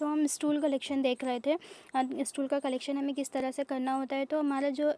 तो हम stool collection देख रहे थे। स्टूल का कलेक्शन हमें किस तरह से करना होता है। तो हमारा जो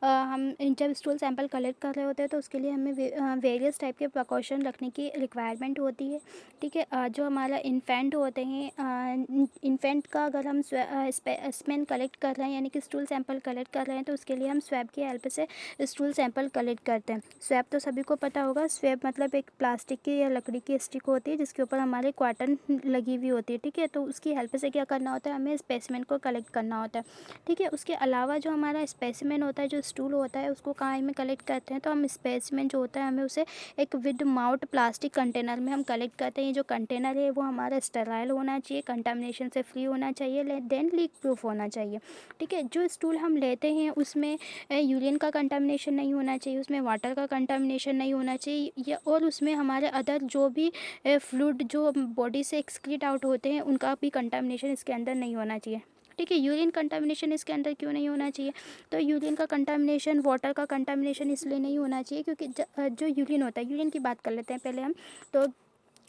हम जब स्टूल सैंपल कलेक्ट कर रहे होते हैं तो उसके लिए हमें वेरियस टाइप के प्रिकॉशन रखने की रिक्वायरमेंट होती है। ठीक है, जो हमारा इन्फेंट होते हैं, इन्फेंट का अगर हम स्पेसिमेन कलेक्ट कर रहे हैं यानी कि स्टूल सैंपल कलेक्ट कर रहे हैं तो उसके लिए हम स्वैब की हेल्प से स्टूल सैंपल कलेक्ट करते हैं। स्वैब तो सभी को पता होगा। स्वैब मतलब एक प्लास्टिक की या लकड़ी की स्टिक होती है जिसके ऊपर हमारे क्वार्टन लगी हुई होती है। ठीक है, तो उसकी हेल्प से क्या करना होता है, हमें स्पेसिमेन को कलेक्ट करना होता है। ठीक है, उसके अलावा जो हमारा स्पेसिमेन होता है, जो स्टूल होता है, उसको कहाँ में कलेक्ट करते हैं, तो हम स्पेसिमेन जो होता है हमें उसे एक विद माउथ प्लास्टिक कंटेनर में हम कलेक्ट करते हैं। ये जो कंटेनर है वो हमारा स्टेराइल होना चाहिए, कंटामिनेशन से फ्री होना चाहिए, देन लीक प्रूफ होना चाहिए। ठीक है, जो स्टूल हम लेते हैं उसमें यूरिन का कंटामिनेशन नहीं होना चाहिए, उसमें वाटर का कंटामिनेशन नहीं होना चाहिए, या और उसमें हमारे अदर जो भी फ्लूइड जो बॉडी से एक्सक्रीट आउट होते हैं उनका भी कंटामिनेशन इसके अंदर नहीं होना चाहिए। ठीक है, यूरिन कंटामिनेशन इसके अंदर क्यों नहीं होना चाहिए, तो यूरिन का कंटामिनेशन, वाटर का कंटामिनेशन इसलिए नहीं होना चाहिए क्योंकि जो यूरिन होता है, यूरिन की बात कर लेते हैं पहले हम। तो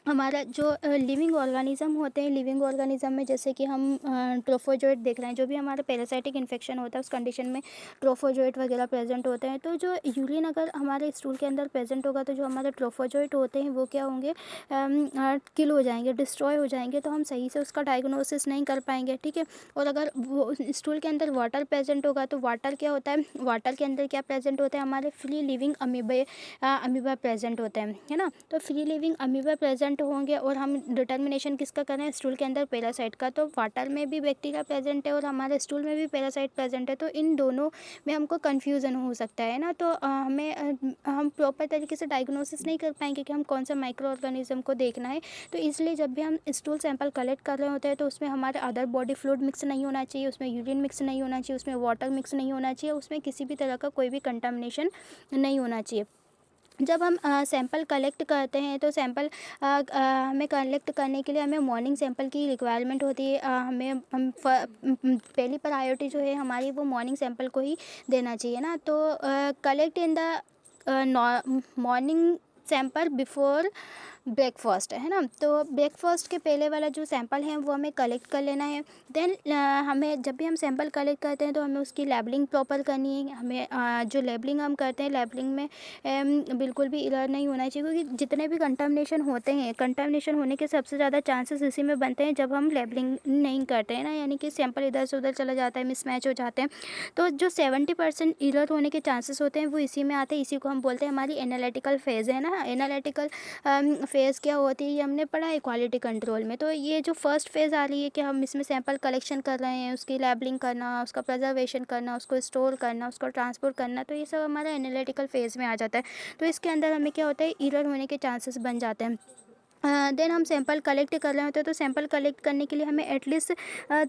हमारा जो लिविंग ऑर्गेनिज्म होते हैं, लिविंग ऑर्गेनिज्म में जैसे कि हम ट्रोफोजोइट देख रहे हैं, जो भी हमारा पैरासाइटिक इन्फेक्शन होता है उस कंडीशन में ट्रोफोजोइट वगैरह प्रेजेंट होते हैं। तो जो यूरिन अगर हमारे स्टूल के अंदर प्रेजेंट होगा तो जो हमारे ट्रोफोजोइट होते हैं वो क्या होंगे, किल हो जाएंगे, डिस्ट्रॉय हो जाएंगे, तो हम सही से उसका डायग्नोसिस नहीं कर पाएंगे। ठीक है, और अगर वो स्टूल के अंदर वाटर प्रेजेंट होगा तो वाटर क्या होता है, वाटर के अंदर क्या प्रेजेंट होता है, हमारे फ्री लिविंग अमीबा प्रेजेंट होते हैं, है ना। तो फ्री लिविंग अमीबा प्रेजेंट होंगे और हम डिटर्मिनेशन किसका कर रहे हैं, स्टूल के अंदर पैरासाइट का। तो वाटर में भी बैक्टीरिया प्रेजेंट है और हमारे स्टूल में भी पैरासाइट प्रेजेंट है, तो इन दोनों में हमको कन्फ्यूज़न हो सकता है ना। तो हम प्रॉपर तरीके से डायग्नोसिस नहीं कर पाएंगे कि हम कौन सा माइक्रो ऑर्गेनिज्म को देखना है। तो इसलिए जब भी हम स्टूल सैंपल कलेक्ट कर रहे होते हैं तो उसमें हमारे अदर बॉडी फ्लूइड मिक्स नहीं होना चाहिए, उसमें यूरिन मिक्स नहीं होना चाहिए, उसमें वाटर मिक्स नहीं होना चाहिए, उसमें किसी भी तरह का कोई भी कंटामिनेशन नहीं होना चाहिए। जब हम सैंपल कलेक्ट करते हैं तो सैंपल हमें कलेक्ट करने के लिए हमें मॉर्निंग सैंपल की रिक्वायरमेंट होती है। पहली प्रायोरिटी जो है हमारी वो मॉर्निंग सैंपल को ही देना चाहिए ना। तो collect in the morning sample before breakfast, है ना। तो ब्रेकफास्ट के पहले वाला जो सैंपल है वो हमें कलेक्ट कर लेना है। देन हमें जब भी हम सैंपल कलेक्ट करते हैं तो हमें उसकी लेबलिंग प्रॉपर करनी है। हमें जो लेबलिंग हम करते हैं, लेबलिंग में बिल्कुल भी एरर नहीं होना चाहिए, क्योंकि जितने भी कंटामिनेशन होते हैं, कंटामिनेशन होने के सबसे ज़्यादा चांसेस इसी में बनते हैं जब हम लेबलिंग नहीं करते हैं ना, यानी कि सैंपल इधर से उधर चला जाता है, मिसमैच हो जाते हैं। तो जो 70% एरर होने के चांसेस होते हैं वो इसी में आते हैं। इसी को हम बोलते हैं हमारी एनालिटिकल फेज़, है ना। एनालिटिकल फेज़ क्या होती है ये हमने पढ़ा है क्वालिटी कंट्रोल में। तो ये जो फर्स्ट फेज़ आ रही है कि हम इसमें सैंपल कलेक्शन कर रहे हैं, उसकी लेबलिंग करना, उसका प्रिजर्वेशन करना, उसको स्टोर करना, उसको ट्रांसपोर्ट करना, तो ये सब हमारा एनालिटिकल फेज़ में आ जाता है। तो इसके अंदर हमें क्या होता है, एरर होने के चांसेस बन जाते हैं। देन हम सैंपल कलेक्ट कर रहे होते हैं तो सैंपल कलेक्ट करने के लिए हमें एटलीस्ट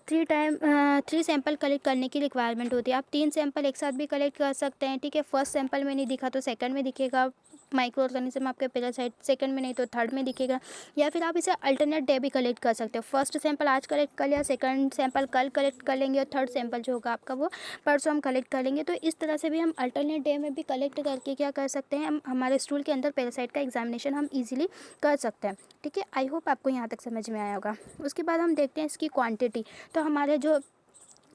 3 सैंपल कलेक्ट करने की रिक्वायरमेंट होती है। आप 3 सैंपल एक साथ भी कलेक्ट कर सकते हैं। ठीक है, फर्स्ट सैंपल में नहीं दिखा तो सेकंड में दिखेगा माइक्रो ऑर्गेनिज्म आपके पैरासाइट, सेकंड में नहीं तो थर्ड में दिखेगा। या फिर आप इसे अल्टरनेट डे भी कलेक्ट कर सकते हो। फर्स्ट सैंपल आज कलेक्ट कर लिया, सेकंड सैंपल कल कलेक्ट कर लेंगे और थर्ड सैंपल जो होगा आपका वो परसों हम कलेक्ट कर लेंगे। तो इस तरह से भी हम अल्टरनेट डे में भी कलेक्ट करके क्या कर सकते हैं, हम हमारे स्टूल के अंदर पैरासाइट का एग्जामिनेशन हम ईजिली कर सकते हैं। ठीक है, आई होप आपको यहाँ तक समझ में आया होगा। उसके बाद हम देखते हैं इसकी क्वांटिटी। तो हमारे जो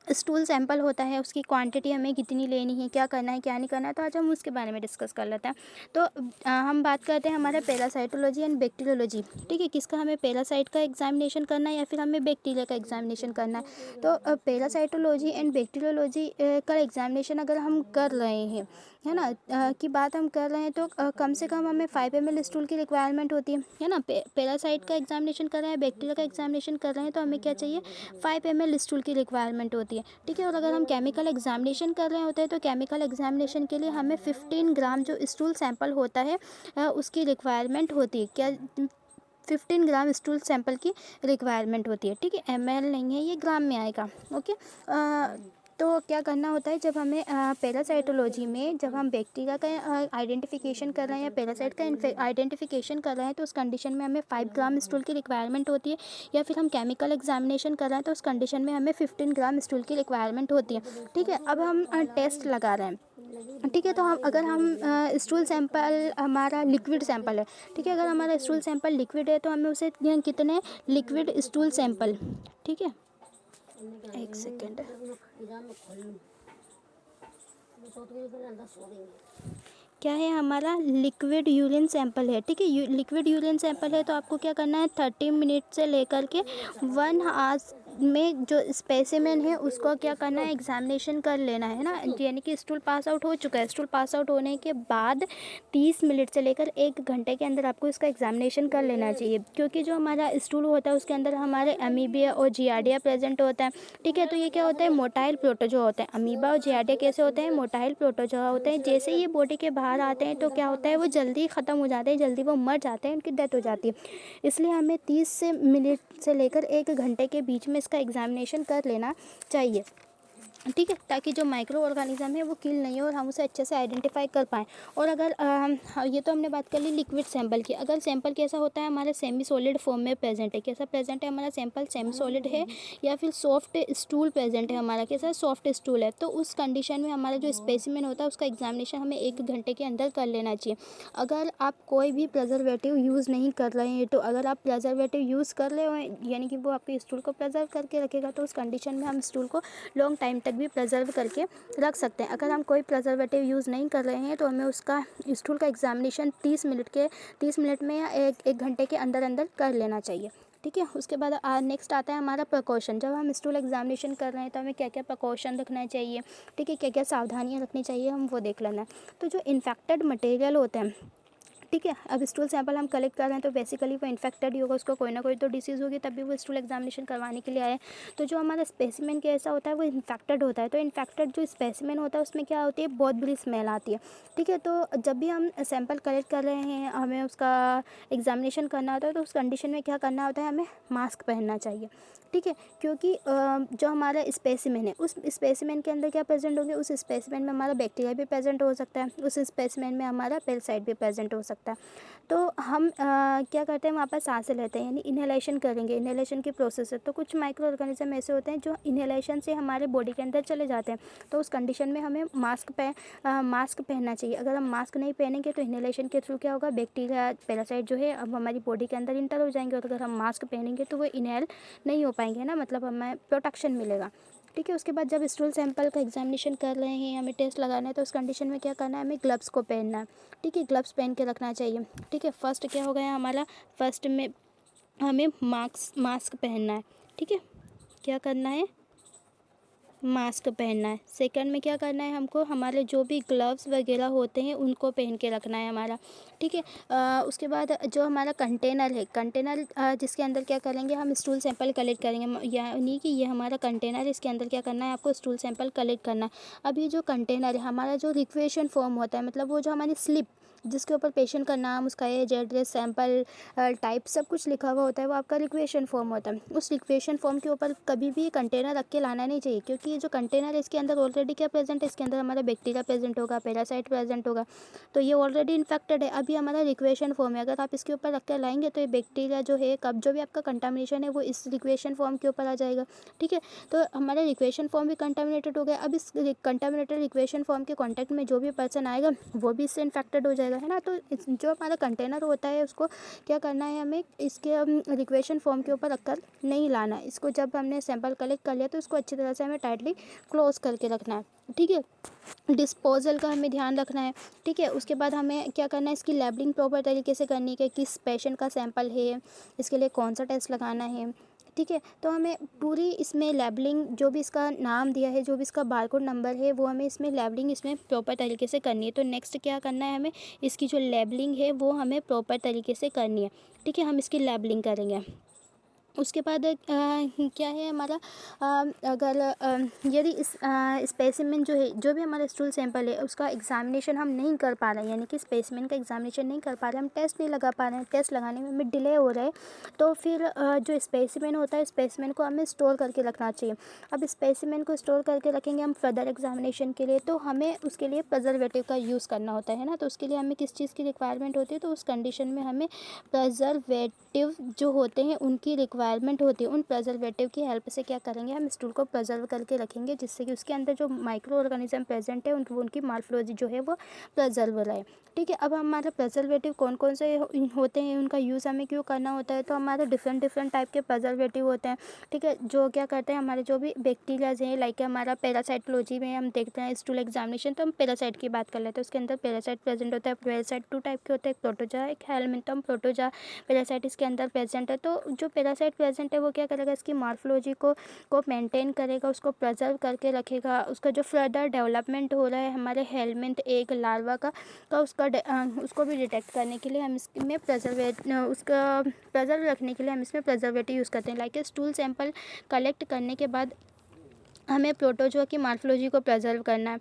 स्टूल सैंपल होता है उसकी क्वांटिटी हमें कितनी लेनी है, क्या करना है क्या नहीं करना है, तो आज हम उसके बारे में डिस्कस कर लेते हैं। तो हम बात करते हैं हमारे पैरासाइटोलॉजी एंड बैक्टीरियोलॉजी। ठीक है, किसका हमें पैरासाइट का एग्जामिनेशन करना है या फिर हमें बैक्टीरिया का एग्जामिनेशन करना है। तो पैरासाइटोलॉजी एंड बैक्टीरियोलॉजी का एग्जामिनेशन अगर हम कर रहे हैं, है ना, की बात हम कर रहे हैं तो कम से कम हमें 5 ml स्टूल की रिक्वायरमेंट होती है ना। पैरासाइट का एग्जामिनेशन कर रहे हैं, बैक्टीरिया का एग्जामिनेशन कर रहे हैं तो हमें क्या चाहिए, 5 ml स्टूल की रिक्वायरमेंट होती है। ठीक है, और अगर हम केमिकल एग्जामिनेशन कर रहे होते हैं तो केमिकल एग्जामिनेशन के लिए हमें 15 ग्राम जो स्टूल सैंपल होता है उसकी रिक्वायरमेंट होती है। क्या 15 ग्राम स्टूल सैंपल की रिक्वायरमेंट होती है। ठीक है, ml नहीं है, ये ग्राम में आएगा। ओके, तो क्या करना होता है जब हमें पैरासाइटोलॉजी में जब हम बैक्टीरिया का आइडेंटिफिकेशन कर रहे हैं या पैरासाइट का आइडेंटिफिकेशन कर रहे हैं तो उस कंडीशन में हमें 5 ग्राम स्टूल की रिक्वायरमेंट होती है। या फिर हम केमिकल एग्जामिनेशन कर रहे हैं तो उस कंडीशन में हमें 15 ग्राम स्टूल की रिक्वायरमेंट होती है। ठीक है, अब हम टेस्ट लगा रहे हैं। ठीक है। तो हम अगर हम स्टूल सैंपल हमारा लिक्विड सैंपल है, ठीक है, अगर हमारा स्टूल सैंपल लिक्विड है तो हमें उसे कितने लिक्विड स्टूल सैंपल, ठीक है, एक सेकेंड, क्या है हमारा लिक्विड यूरिन सैंपल है, ठीक है, लिक्विड यूरिन सैंपल है तो आपको क्या करना है 30 मिनट से लेकर के 1 आवर्स में जो स्पेसिमेन है उसको क्या करना है, एग्जामिनेशन कर लेना है ना, यानी कि स्टूल पास आउट हो चुका है। स्टूल पास आउट होने के बाद 30 मिनट से लेकर 1 घंटे के अंदर आपको इसका एग्जामिनेशन कर लेना चाहिए, क्योंकि जो हमारा स्टूल होता है उसके अंदर हमारे अमीबिया और जियार्डिया प्रेजेंट होता है, ठीक है। तो ये क्या होता है, मोटाइल प्रोटोजोआ होते हैं। अमीबा और जियार्डिया कैसे होते हैं, मोटाइल प्रोटोजोआ होते हैं। जैसे ये बॉडी के बाहर आते हैं तो क्या होता है, वो जल्दी ख़त्म हो जाते हैं, जल्दी वो मर जाते हैं, उनकी डेथ हो जाती है। इसलिए हमें 30 मिनट से लेकर 1 घंटे के बीच में इसका एग्जामिनेशन कर लेना चाहिए, ठीक है, ताकि जो माइक्रो ऑर्गेनिज्म है वो किल नहीं हो और हम उसे अच्छे से आइडेंटिफाई कर पाएँ। और अगर ये तो हमने बात कर ली लिक्विड सैंपल की। अगर सैंपल कैसा होता है, हमारे सेमी सॉलिड फॉर्म में प्रेजेंट है, कैसा प्रेजेंट है हमारा सैंपल, सेमी सॉलिड है या फिर सॉफ्ट स्टूल प्रेजेंट है हमारा, कैसा सॉफ्ट स्टूल है, तो उस कंडीशन में हमारा जो स्पेसिमेन होता है उसका एग्जामिनेशन हमें 1 घंटे के अंदर कर लेना चाहिए। अगर आप कोई भी प्रिजर्वेटिव यूज़ नहीं कर रहे हैं, तो अगर आप प्रिजर्वेटिव यूज़ कर रहे हो यानी कि वो आपके स्टूल को प्रिजर्व करके रखेगा, तो उस कंडीशन में हम स्टूल को लॉन्ग टाइम तक भी प्रिजर्व करके रख सकते हैं। अगर हम कोई प्रिजर्वेटिव यूज़ नहीं कर रहे हैं तो हमें उसका स्टूल का एग्जामिनेशन 30 मिनट में या एक घंटे के अंदर अंदर कर लेना चाहिए, ठीक है। उसके बाद नेक्स्ट आता है हमारा प्रिकॉशन। जब हम स्टूल एग्जामिनेशन कर रहे हैं तो हमें क्या क्या प्रिकॉशन रखना चाहिए, ठीक है, क्या क्या सावधानियाँ रखनी चाहिए, हम वो देख लेना है। तो जो इन्फेक्टेड मटेरियल होते हैं, ठीक है, अब स्टूल सैंपल हम कलेक्ट कर रहे हैं तो बेसिकली वो इन्फेक्टेड ही होगा, उसको कोई ना कोई तो डिसीज़ होगी, तभी वो स्टूल एग्जामिनेशन करवाने के लिए आए। तो जो हमारा स्पेसिमेन कैसा होता है वो इन्फेक्टेड होता है। तो इन्फेक्टेड जो स्पेसिमेन होता है उसमें क्या होती है, बहुत बुरी स्मेल आती है, ठीक है। तो जब भी हम सैंपल कलेक्ट कर रहे हैं, हमें उसका एग्जामिनेशन करना होता है, तो उस कंडीशन में क्या करना होता है, हमें मास्क पहनना चाहिए, ठीक है, क्योंकि जो हमारा स्पेसिमेन है उस स्पेसिमेन के अंदर क्या प्रेजेंट होंगे, उस स्पेसिमेन में हमारा बैक्टीरिया भी प्रेजेंट हो सकता है, उस स्पेसिमेन में हमारा पैरासाइट भी प्रेजेंट हो सकता है। तो हम क्या करते हैं, वहाँ पर सांसें लेते हैं, यानी इन्हेलेशन करेंगे, इन्हेलेशन की प्रोसेस है। तो कुछ माइक्रो ऑर्गेनिज्म ऐसे होते हैं जो इन्हेलेशन से हमारे बॉडी के अंदर चले जाते हैं, तो उस कंडीशन में हमें मास्क पहनना चाहिए। अगर हम मास्क नहीं पहनेंगे तो इन्हेलेशन के थ्रू क्या होगा, बैक्टीरिया पैरासाइट जो है अब हमारी बॉडी के अंदर इंटर हो जाएंगे, और अगर हम मास्क पहनेंगे तो वो इनहेल नहीं हो पाएंगे ना, मतलब हमें प्रोटेक्शन मिलेगा, ठीक है। उसके बाद जब स्टूल सैंपल का एग्जामिनेशन कर रहे हैं, हमें टेस्ट लगाना है, तो उस कंडीशन में क्या करना है, हमें ग्लव्स को पहनना है, ठीक है, ग्लव्स पहन के रखना चाहिए, ठीक है। फर्स्ट क्या हो गया हमारा, फर्स्ट में हमें मास्क पहनना है, ठीक है, क्या करना है, मास्क पहनना है। सेकंड में क्या करना है, हमको हमारे जो भी ग्लव्स वगैरह होते हैं उनको पहन के रखना है हमारा, ठीक है। उसके बाद जो हमारा कंटेनर है, कंटेनर जिसके अंदर क्या करेंगे, हम स्टूल सैंपल कलेक्ट करेंगे, यानी कि ये हमारा कंटेनर है, इसके अंदर क्या करना है, आपको स्टूल सैंपल कलेक्ट करना है। अब ये जो कंटेनर है, हमारा जो रिक्वेशन फॉर्म होता है, मतलब वो जो हमारी स्लिप जिसके ऊपर पेशेंट का नाम, उसका एज, एड्रेस, सैंपल टाइप सब कुछ लिखा हुआ होता है, वो आपका रिक्वेशन फॉर्म होता है। उस रिक्वेशन फॉर्म के ऊपर कभी भी कंटेनर रख के लाना नहीं चाहिए, क्योंकि ये जो कंटेनर है इसके अंदर ऑलरेडी क्या प्रेजेंट है, इसके अंदर हमारा बैक्टीरिया प्रेजेंट होगा, पैरासाइट प्रेजेंट होगा, तो ये ऑलरेडी इन्फेक्टेड है। अभी हमारा रिक्वेशन फॉर्म है, अगर आप इसके ऊपर रख कर लाएंगे तो ये बैक्टीरिया जो है, कब जो भी आपका कंटामिनेशन है वो इस रिक्वेशन फॉर्म के ऊपर आ जाएगा, ठीक है। तो हमारा रिक्वेशन फॉर्म भी कंटामिनेटेड हो गया। अब इस कंटामिनेटेड रिक्वेशन फॉर्म के कॉन्टैक्ट में जो भी पर्सन आएगा वो भी इससे इन्फेक्टेड हो जाएगा, है ना। तो जो हमारा कंटेनर होता है उसको क्या करना है, हमें इसके रिक्वेशन फॉर्म के ऊपर रखकर नहीं लाना है। इसको जब हमने सैंपल कलेक्ट कर लिया तो उसको अच्छी तरह से हमें टाइटली क्लोज करके रखना है, ठीक है। डिस्पोजल का हमें ध्यान रखना है, ठीक है। उसके बाद हमें क्या करना है, इसकी लेबलिंग प्रॉपर तरीके से करनी है कि किस पेशेंट का सैंपल है, इसके लिए कौन सा टेस्ट लगाना है, ठीक है। तो हमें पूरी इसमें लेबलिंग, जो भी इसका नाम दिया है, जो भी इसका बारकोड नंबर है, वो हमें इसमें लेबलिंग इसमें प्रॉपर तरीके से करनी है। तो नेक्स्ट क्या करना है, हमें इसकी जो लेबलिंग है वो हमें प्रॉपर तरीके से करनी है, ठीक है। हम इसकी लेबलिंग करेंगे। उसके बाद क्या है हमारा, अगर यदि इस स्पेसिमेन जो है, जो भी हमारा स्टूल सैंपल है उसका एग्जामिनेशन हम नहीं कर पा रहे हैं, यानी कि स्पेसिमेन का एग्जामिनेशन नहीं कर पा रहे हैं, हम टेस्ट नहीं लगा पा रहे हैं, टेस्ट लगाने में हमें डिले हो रहा है, तो फिर जो स्पेसिमेन होता है, स्पेसिमेन को हमें स्टोर करके रखना चाहिए। अब स्पेसिमेन को स्टोर करके रखेंगे हम फर्दर एग्जामिनेशन के लिए, तो हमें उसके लिए प्रिजर्वेटिव का यूज़ करना होता है ना। तो उसके लिए हमें किस चीज़ की रिक्वायरमेंट होती है, तो उस कंडीशन में हमें प्रिजर्वेटिव जो होते हैं उनकी रिक्वायरमेंट रिक्वायरमेंट होती है उन प्रिजर्वेटिव की हेल्प से क्या करेंगे, हम स्टूल को प्रिजर्व करके रखेंगे, जिससे कि उसके अंदर जो माइक्रो ऑर्गेनिज्म प्रेजेंट है उनकी मॉर्फोलॉजी जो है वो प्रिजर्व रहे। ठीक है, अब हमारा प्रिजर्वेटिव कौन कौन से होते हैं, उनका यूज़ हमें क्यों करना होता है, तो हमारे डिफरेंट डिफरेंट टाइप के प्रिजर्वेटिव होते हैं। ठीक है, जो क्या करते हैं, हमारे जो भी बैक्टीरियाज हैं, लाइक हमारा पैरासाइटोलॉजी में हम देखते हैं स्टूल एग्जामिनेशन, तो हम पैरासाइट की बात कर लेते हैं। उसके अंदर पैरासाइट प्रेजेंट होता है। पैरासाइट 2 टाइप के होते हैं, एक प्रोटोजा एक हेलमिंथम प्रोटोजा पैरासाइट इसके अंदर प्रेजेंट है। तो जो पैरासाइट प्रेजेंट है वो क्या करेगा, इसकी मॉर्फोलॉजी को मेंटेन करेगा, उसको प्रिजर्व करके रखेगा। उसका जो फर्दर डेवलपमेंट हो रहा है हमारे हेलमिंथ एक लार्वा का, तो उसको भी डिटेक्ट करने के लिए हम इसमें उसका प्रिजर्व रखने के लिए हम इसमें प्रिजर्वेटिव यूज़ करते हैं। लाइक स्टूल सैंपल कलेक्ट करने के बाद हमें प्रोटोजोआ की मॉर्फोलॉजी को प्रिजर्व करना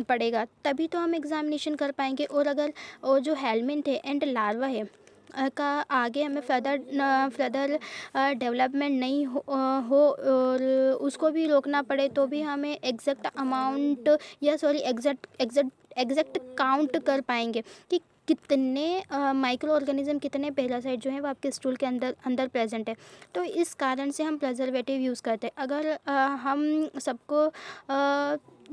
पड़ेगा, तभी तो हम एग्जामिनेशन कर पाएंगे। और अगर जो हेलमिंथ है एंड लार्वा है का आगे हमें फर्दर डेवलपमेंट नहीं और उसको भी रोकना पड़े, तो भी हमें एग्जैक्ट अमाउंट या सॉरी एग्जैक्ट काउंट कर पाएंगे कि कितने माइक्रो ऑर्गेनिज्म, कितने पैरासाइट जो हैं वो आपके स्टूल के अंदर प्रेजेंट है। तो इस कारण से हम प्रिजर्वेटिव यूज़ करते हैं। अगर हम सबको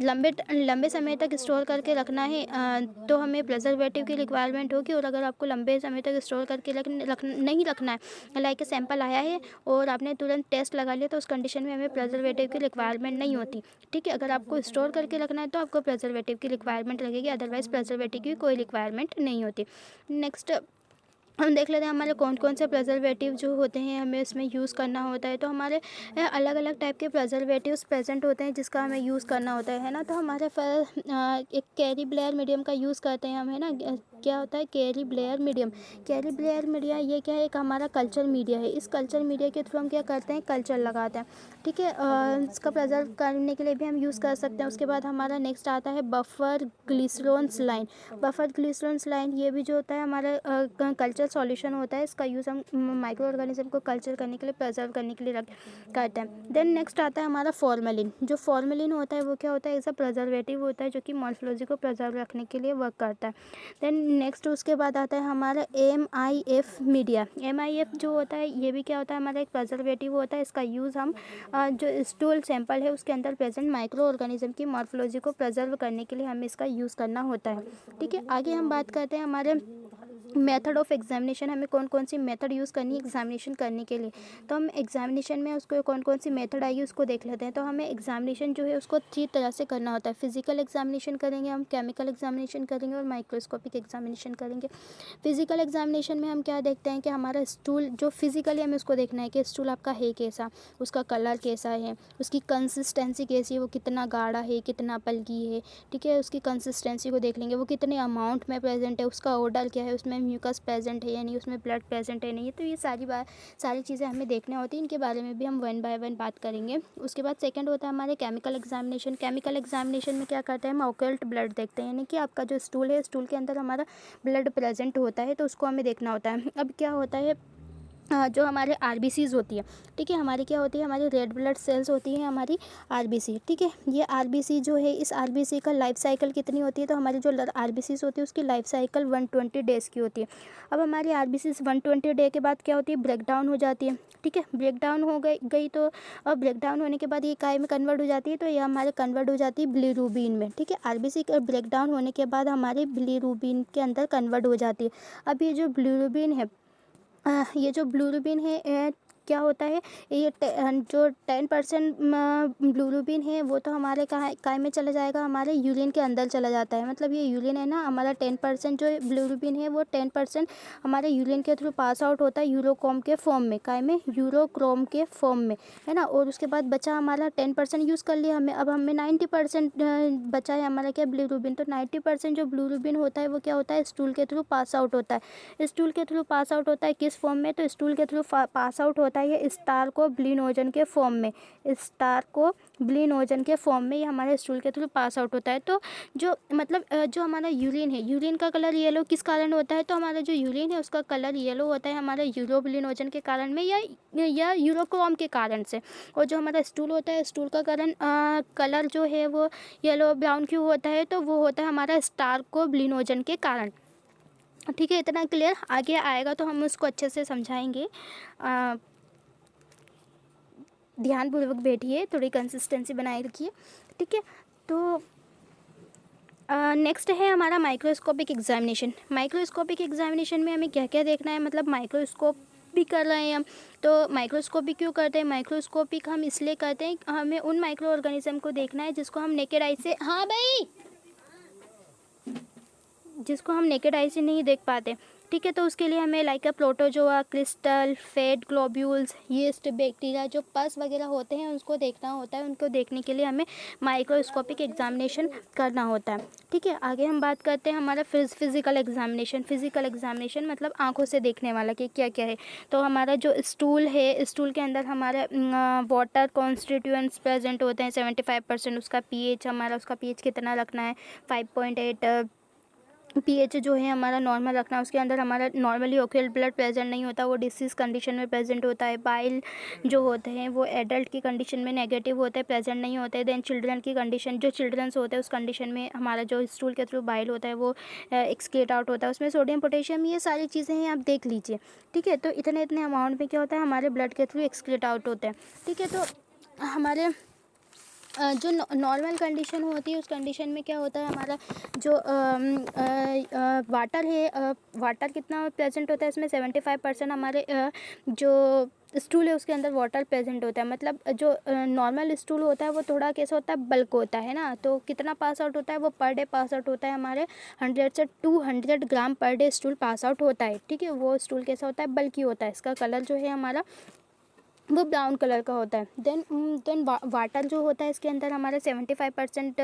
लंबे समय तक स्टोर करके रखना है तो हमें प्रिजर्वेटिव की रिक्वायरमेंट होगी। और अगर आपको लंबे समय तक स्टोर करके नहीं रखना है, लाइक सैंपल आया है और आपने तुरंत टेस्ट लगा लिया, तो उस कंडीशन में हमें प्रिजर्वेटिव की रिक्वायरमेंट नहीं होती। ठीक है, अगर आपको स्टोर करके रखना है तो आपको प्रिजर्वेटिव की रिक्वायरमेंट लगेगी, अदरवाइज प्रिजर्वेटिव की कोई रिक्वायरमेंट नहीं होती। नेक्स्ट हम देख लेते हैं हमारे कौन कौन से प्रिजर्वेटिव जो होते हैं हमें इसमें यूज़ करना होता है। तो हमारे अलग अलग टाइप के प्रिजर्वेटिव्स प्रेजेंट होते हैं जिसका हमें यूज़ करना होता है ना। तो हमारे एक कैरी ब्लेयर मीडियम का यूज़ करते हैं हम, है ना। क्या होता है carry Blair medium? Carry Blair media ये क्या है, एक हमारा कल्चर मीडिया है। इस कल्चर मीडिया के थ्रू हम क्या करते हैं, कल्चर लगाते हैं। ठीक है, इसका प्रिजर्व करने के लिए भी हम यूज़ कर सकते हैं। उसके बाद हमारा नेक्स्ट आता है बफर ग्लिसरॉन स्लाइन। बफर ग्लिसरॉन स्लाइन ये भी जो होता है हमारा कल्चर सॉल्यूशन होता है। इसका यूज़ हम माइक्रो ऑर्गेनिज्म को कल्चर करने के लिए, प्रिजर्व करने के लिए करते हैं। देन नेक्स्ट आता है हमारा फॉर्मेलिन। जो फॉर्मेलिन होता है वो क्या होता है, एज अ प्रिजर्वेटिव होता है जो कि मॉर्फोलॉजी को प्रिजर्व रखने के लिए वर्क करता है। देन नेक्स्ट उसके बाद आता है हमारा MIF मीडिया। MIF जो होता है ये भी क्या होता है, हमारा एक प्रिजर्वेटिव होता है। इसका यूज़ हम जो स्टूल सैंपल है उसके अंदर प्रेजेंट माइक्रो ऑर्गेनिज्म की मॉर्फोलॉजी को प्रिजर्व करने के लिए हमें इसका यूज़ करना होता है। ठीक है, आगे हम बात करते हैं हमारे मेथड ऑफ एग्जामिनेशन। हमें कौन कौन सी मेथड यूज़ करनी है एग्जामिनेशन करने के लिए। तो हम एग्जामिनेशन में उसको कौन कौन सी मेथड आएगी उसको देख लेते हैं। तो हमें एग्जामिनेशन जो है उसको 3 तरह से करना होता है। फिजिकल एग्जामिनेशन करेंगे, हम केमिकल एग्जामिनेशन करेंगे और माइक्रोस्कोपिक एग्जामिनेशन करेंगे। फिजिकल एग्जामिनेशन में हम क्या देखते हैं कि हमारा स्टूल जो फिजिकली हमें उसको देखना है कि स्टूल आपका है कैसा, उसका कलर कैसा है, उसकी कंसिस्टेंसी कैसी है, वो कितना गाढ़ा है, कितना पल्की है। ठीक है, उसकी कंसिस्टेंसी को देख लेंगे, वो कितने अमाउंट में प्रेजेंट है, उसका ऑर्डर क्या है, उसमें म्यूकस प्रेजेंट है या नहीं, उसमें ब्लड प्रेजेंट है नहीं। तो ये सारी चीज़ें हमें देखने होती हैं। इनके बारे में भी हम 1 बाय 1 बात करेंगे। उसके बाद सेकंड होता है हमारे केमिकल एग्जामिनेशन। केमिकल एग्जामिनेशन में क्या करते हैं, हम ऑकल्ट ब्लड देखते हैं, यानी कि आपका जो स्टूल है, स्टूल के अंदर हमारा ब्लड प्रेजेंट होता है, तो उसको हमें देखना होता है। अब क्या होता है, जो हमारे RBCs होती है, ठीक है, हमारी क्या होती है, हमारी रेड ब्लड सेल्स होती है हमारी RBC। ठीक है, ये RBC जो है, इस RBC का लाइफ साइकिल कितनी होती है, तो हमारी जो RBCs होती है उसकी लाइफ साइकिल 120 डेज़ की होती है। अब हमारी RBCs 120 डे के बाद क्या होती है, ब्रेक डाउन हो जाती है। ठीक है, ब्रेक डाउन हो गई तो अब ब्रेक डाउन होने के बाद ये काय में कन्वर्ट हो जाती है, तो ये हमारे कन्वर्ट हो जाती है बिलीरुबिन में। ठीक है, RBC का ब्रेक डाउन होने के बाद हमारे बिलीरुबिन के अंदर कन्वर्ट हो जाती है। अब ये जो बिलीरुबिन है, ये जो बिलीरुबिन है क्या होता है, ये जो 10% बिलीरुबिन है वो तो हमारे काय में चला जाएगा, हमारे यूरिन के अंदर चला जाता है। मतलब ये यूरिन है ना, हमारा 10% जो बिलीरुबिन है वो 10% हमारे यूरिन के थ्रू पास आउट होता है यूरोक्रोम के फॉर्म में, काय में, यूरोक्रोम के फॉर्म में, है ना। और उसके बाद बचा हमारा 10% यूज़ कर लिया हमें। अब हमें 90% बचा है हमारा क्या, बिलीरुबिन। तो 90% जो बिलीरुबिन होता है वो क्या होता है, स्टूल के थ्रू पास आउट होता है। स्टूल के थ्रू पास आउट होता है किस फॉर्म में, तो स्टूल के थ्रू पास आउट होता है ये स्टारकोब्लिनोजन के फॉर्म में। स्टारकोब्लिनोजन के फॉर्म में ये हमारे स्टूल के थ्रू पास आउट होता है। तो जो मतलब जो हमारा यूरिन है, यूरिन का कलर येलो किस कारण होता है, तो हमारा जो यूरिन है उसका कलर येलो होता है हमारा यूरोब्लिनोजन के कारण में या यूरोक्रोम के कारण से। और जो हमारा स्टूल होता है, स्टूल का कलर जो है वो येलो ब्राउन क्यों होता है, तो वो होता है हमारा स्टारकोब्लिनोजन के कारण। ठीक है, इतना क्लियर। आगे आएगा तो हम उसको अच्छे से समझाएंगे। ध्यानपूर्वक बैठिए, थोड़ी कंसिस्टेंसी बनाए रखिए। ठीक है, तो नेक्स्ट है हमारा माइक्रोस्कोपिक एग्जामिनेशन। माइक्रोस्कोपिक एग्जामिनेशन में हमें क्या क्या देखना है, मतलब माइक्रोस्कोप भी कर रहे हैं हम, तो माइक्रोस्कोपिक क्यों करते हैं? माइक्रोस्कोपिक हम इसलिए करते हैं, हमें उन माइक्रो ऑर्गेनिज्म को देखना है जिसको हम नेकेड आई से, हाँ भाई, जिसको हम नेकेड आई से नहीं देख पाते। ठीक है, तो उसके लिए हमें like protozoa, crystal, fat globules, yeast, bacteria, जो पस वगैरह होते हैं उसको देखना होता है। उनको देखने के लिए हमें माइक्रोस्कोपिक एग्जामिनेशन करना होता है। ठीक है, आगे हम बात करते हैं हमारा फिजिकल एग्जामिनेशन। फिजिकल एग्जामिनेशन मतलब आंखों से देखने वाला कि क्या क्या है। तो हमारा जो स्टूल है, स्टूल के अंदर हमारे वाटर कॉन्स्टिट्यूएंट्स प्रेजेंट होते हैं 75%। उसका पीएच, हमारा उसका पीएच कितना रखना है, 5.8 पीएच जो है हमारा नॉर्मल रखना है। उसके अंदर हमारा नॉर्मली ओक्यूल ब्लड प्रेजेंट नहीं होता, वो डिसीज़ कंडीशन में प्रेजेंट होता है। बाइल जो होते हैं वो एडल्ट की कंडीशन में नेगेटिव होते हैं, प्रेजेंट नहीं होते। देन चिल्ड्रन की कंडीशन, जो चिल्ड्रंस होते हैं उस कंडीशन में हमारा जो स्टूल के थ्रू बाइल होता है वो एक्सक्रीट आउट होता है। उसमें सोडियम, पोटेशियम, ये सारी चीज़ें हैं, आप देख लीजिए। ठीक है, तो इतने इतने अमाउंट में क्या होता है, हमारे ब्लड के थ्रू एक्सक्रीट आउट होते हैं। ठीक है, तो हमारे जो नॉर्मल कंडीशन होती है उस कंडीशन में क्या होता है, हमारा जो वाटर है, वाटर कितना प्रेजेंट होता है इसमें, 75% हमारे जो स्टूल है उसके अंदर वाटर प्रेजेंट होता है। मतलब जो नॉर्मल स्टूल होता है वो थोड़ा कैसा होता है, बल्क होता है ना। तो कितना पास आउट होता है, वो पर डे पास आउट होता है हमारे 100 से 200 ग्राम per day stool pass out होता है। ठीक है, वो स्टूल कैसा होता है, बल्कि होता है। इसका कलर जो है हमारा वो ब्राउन कलर का होता है। देन वाटर जो होता है इसके अंदर हमारा 75%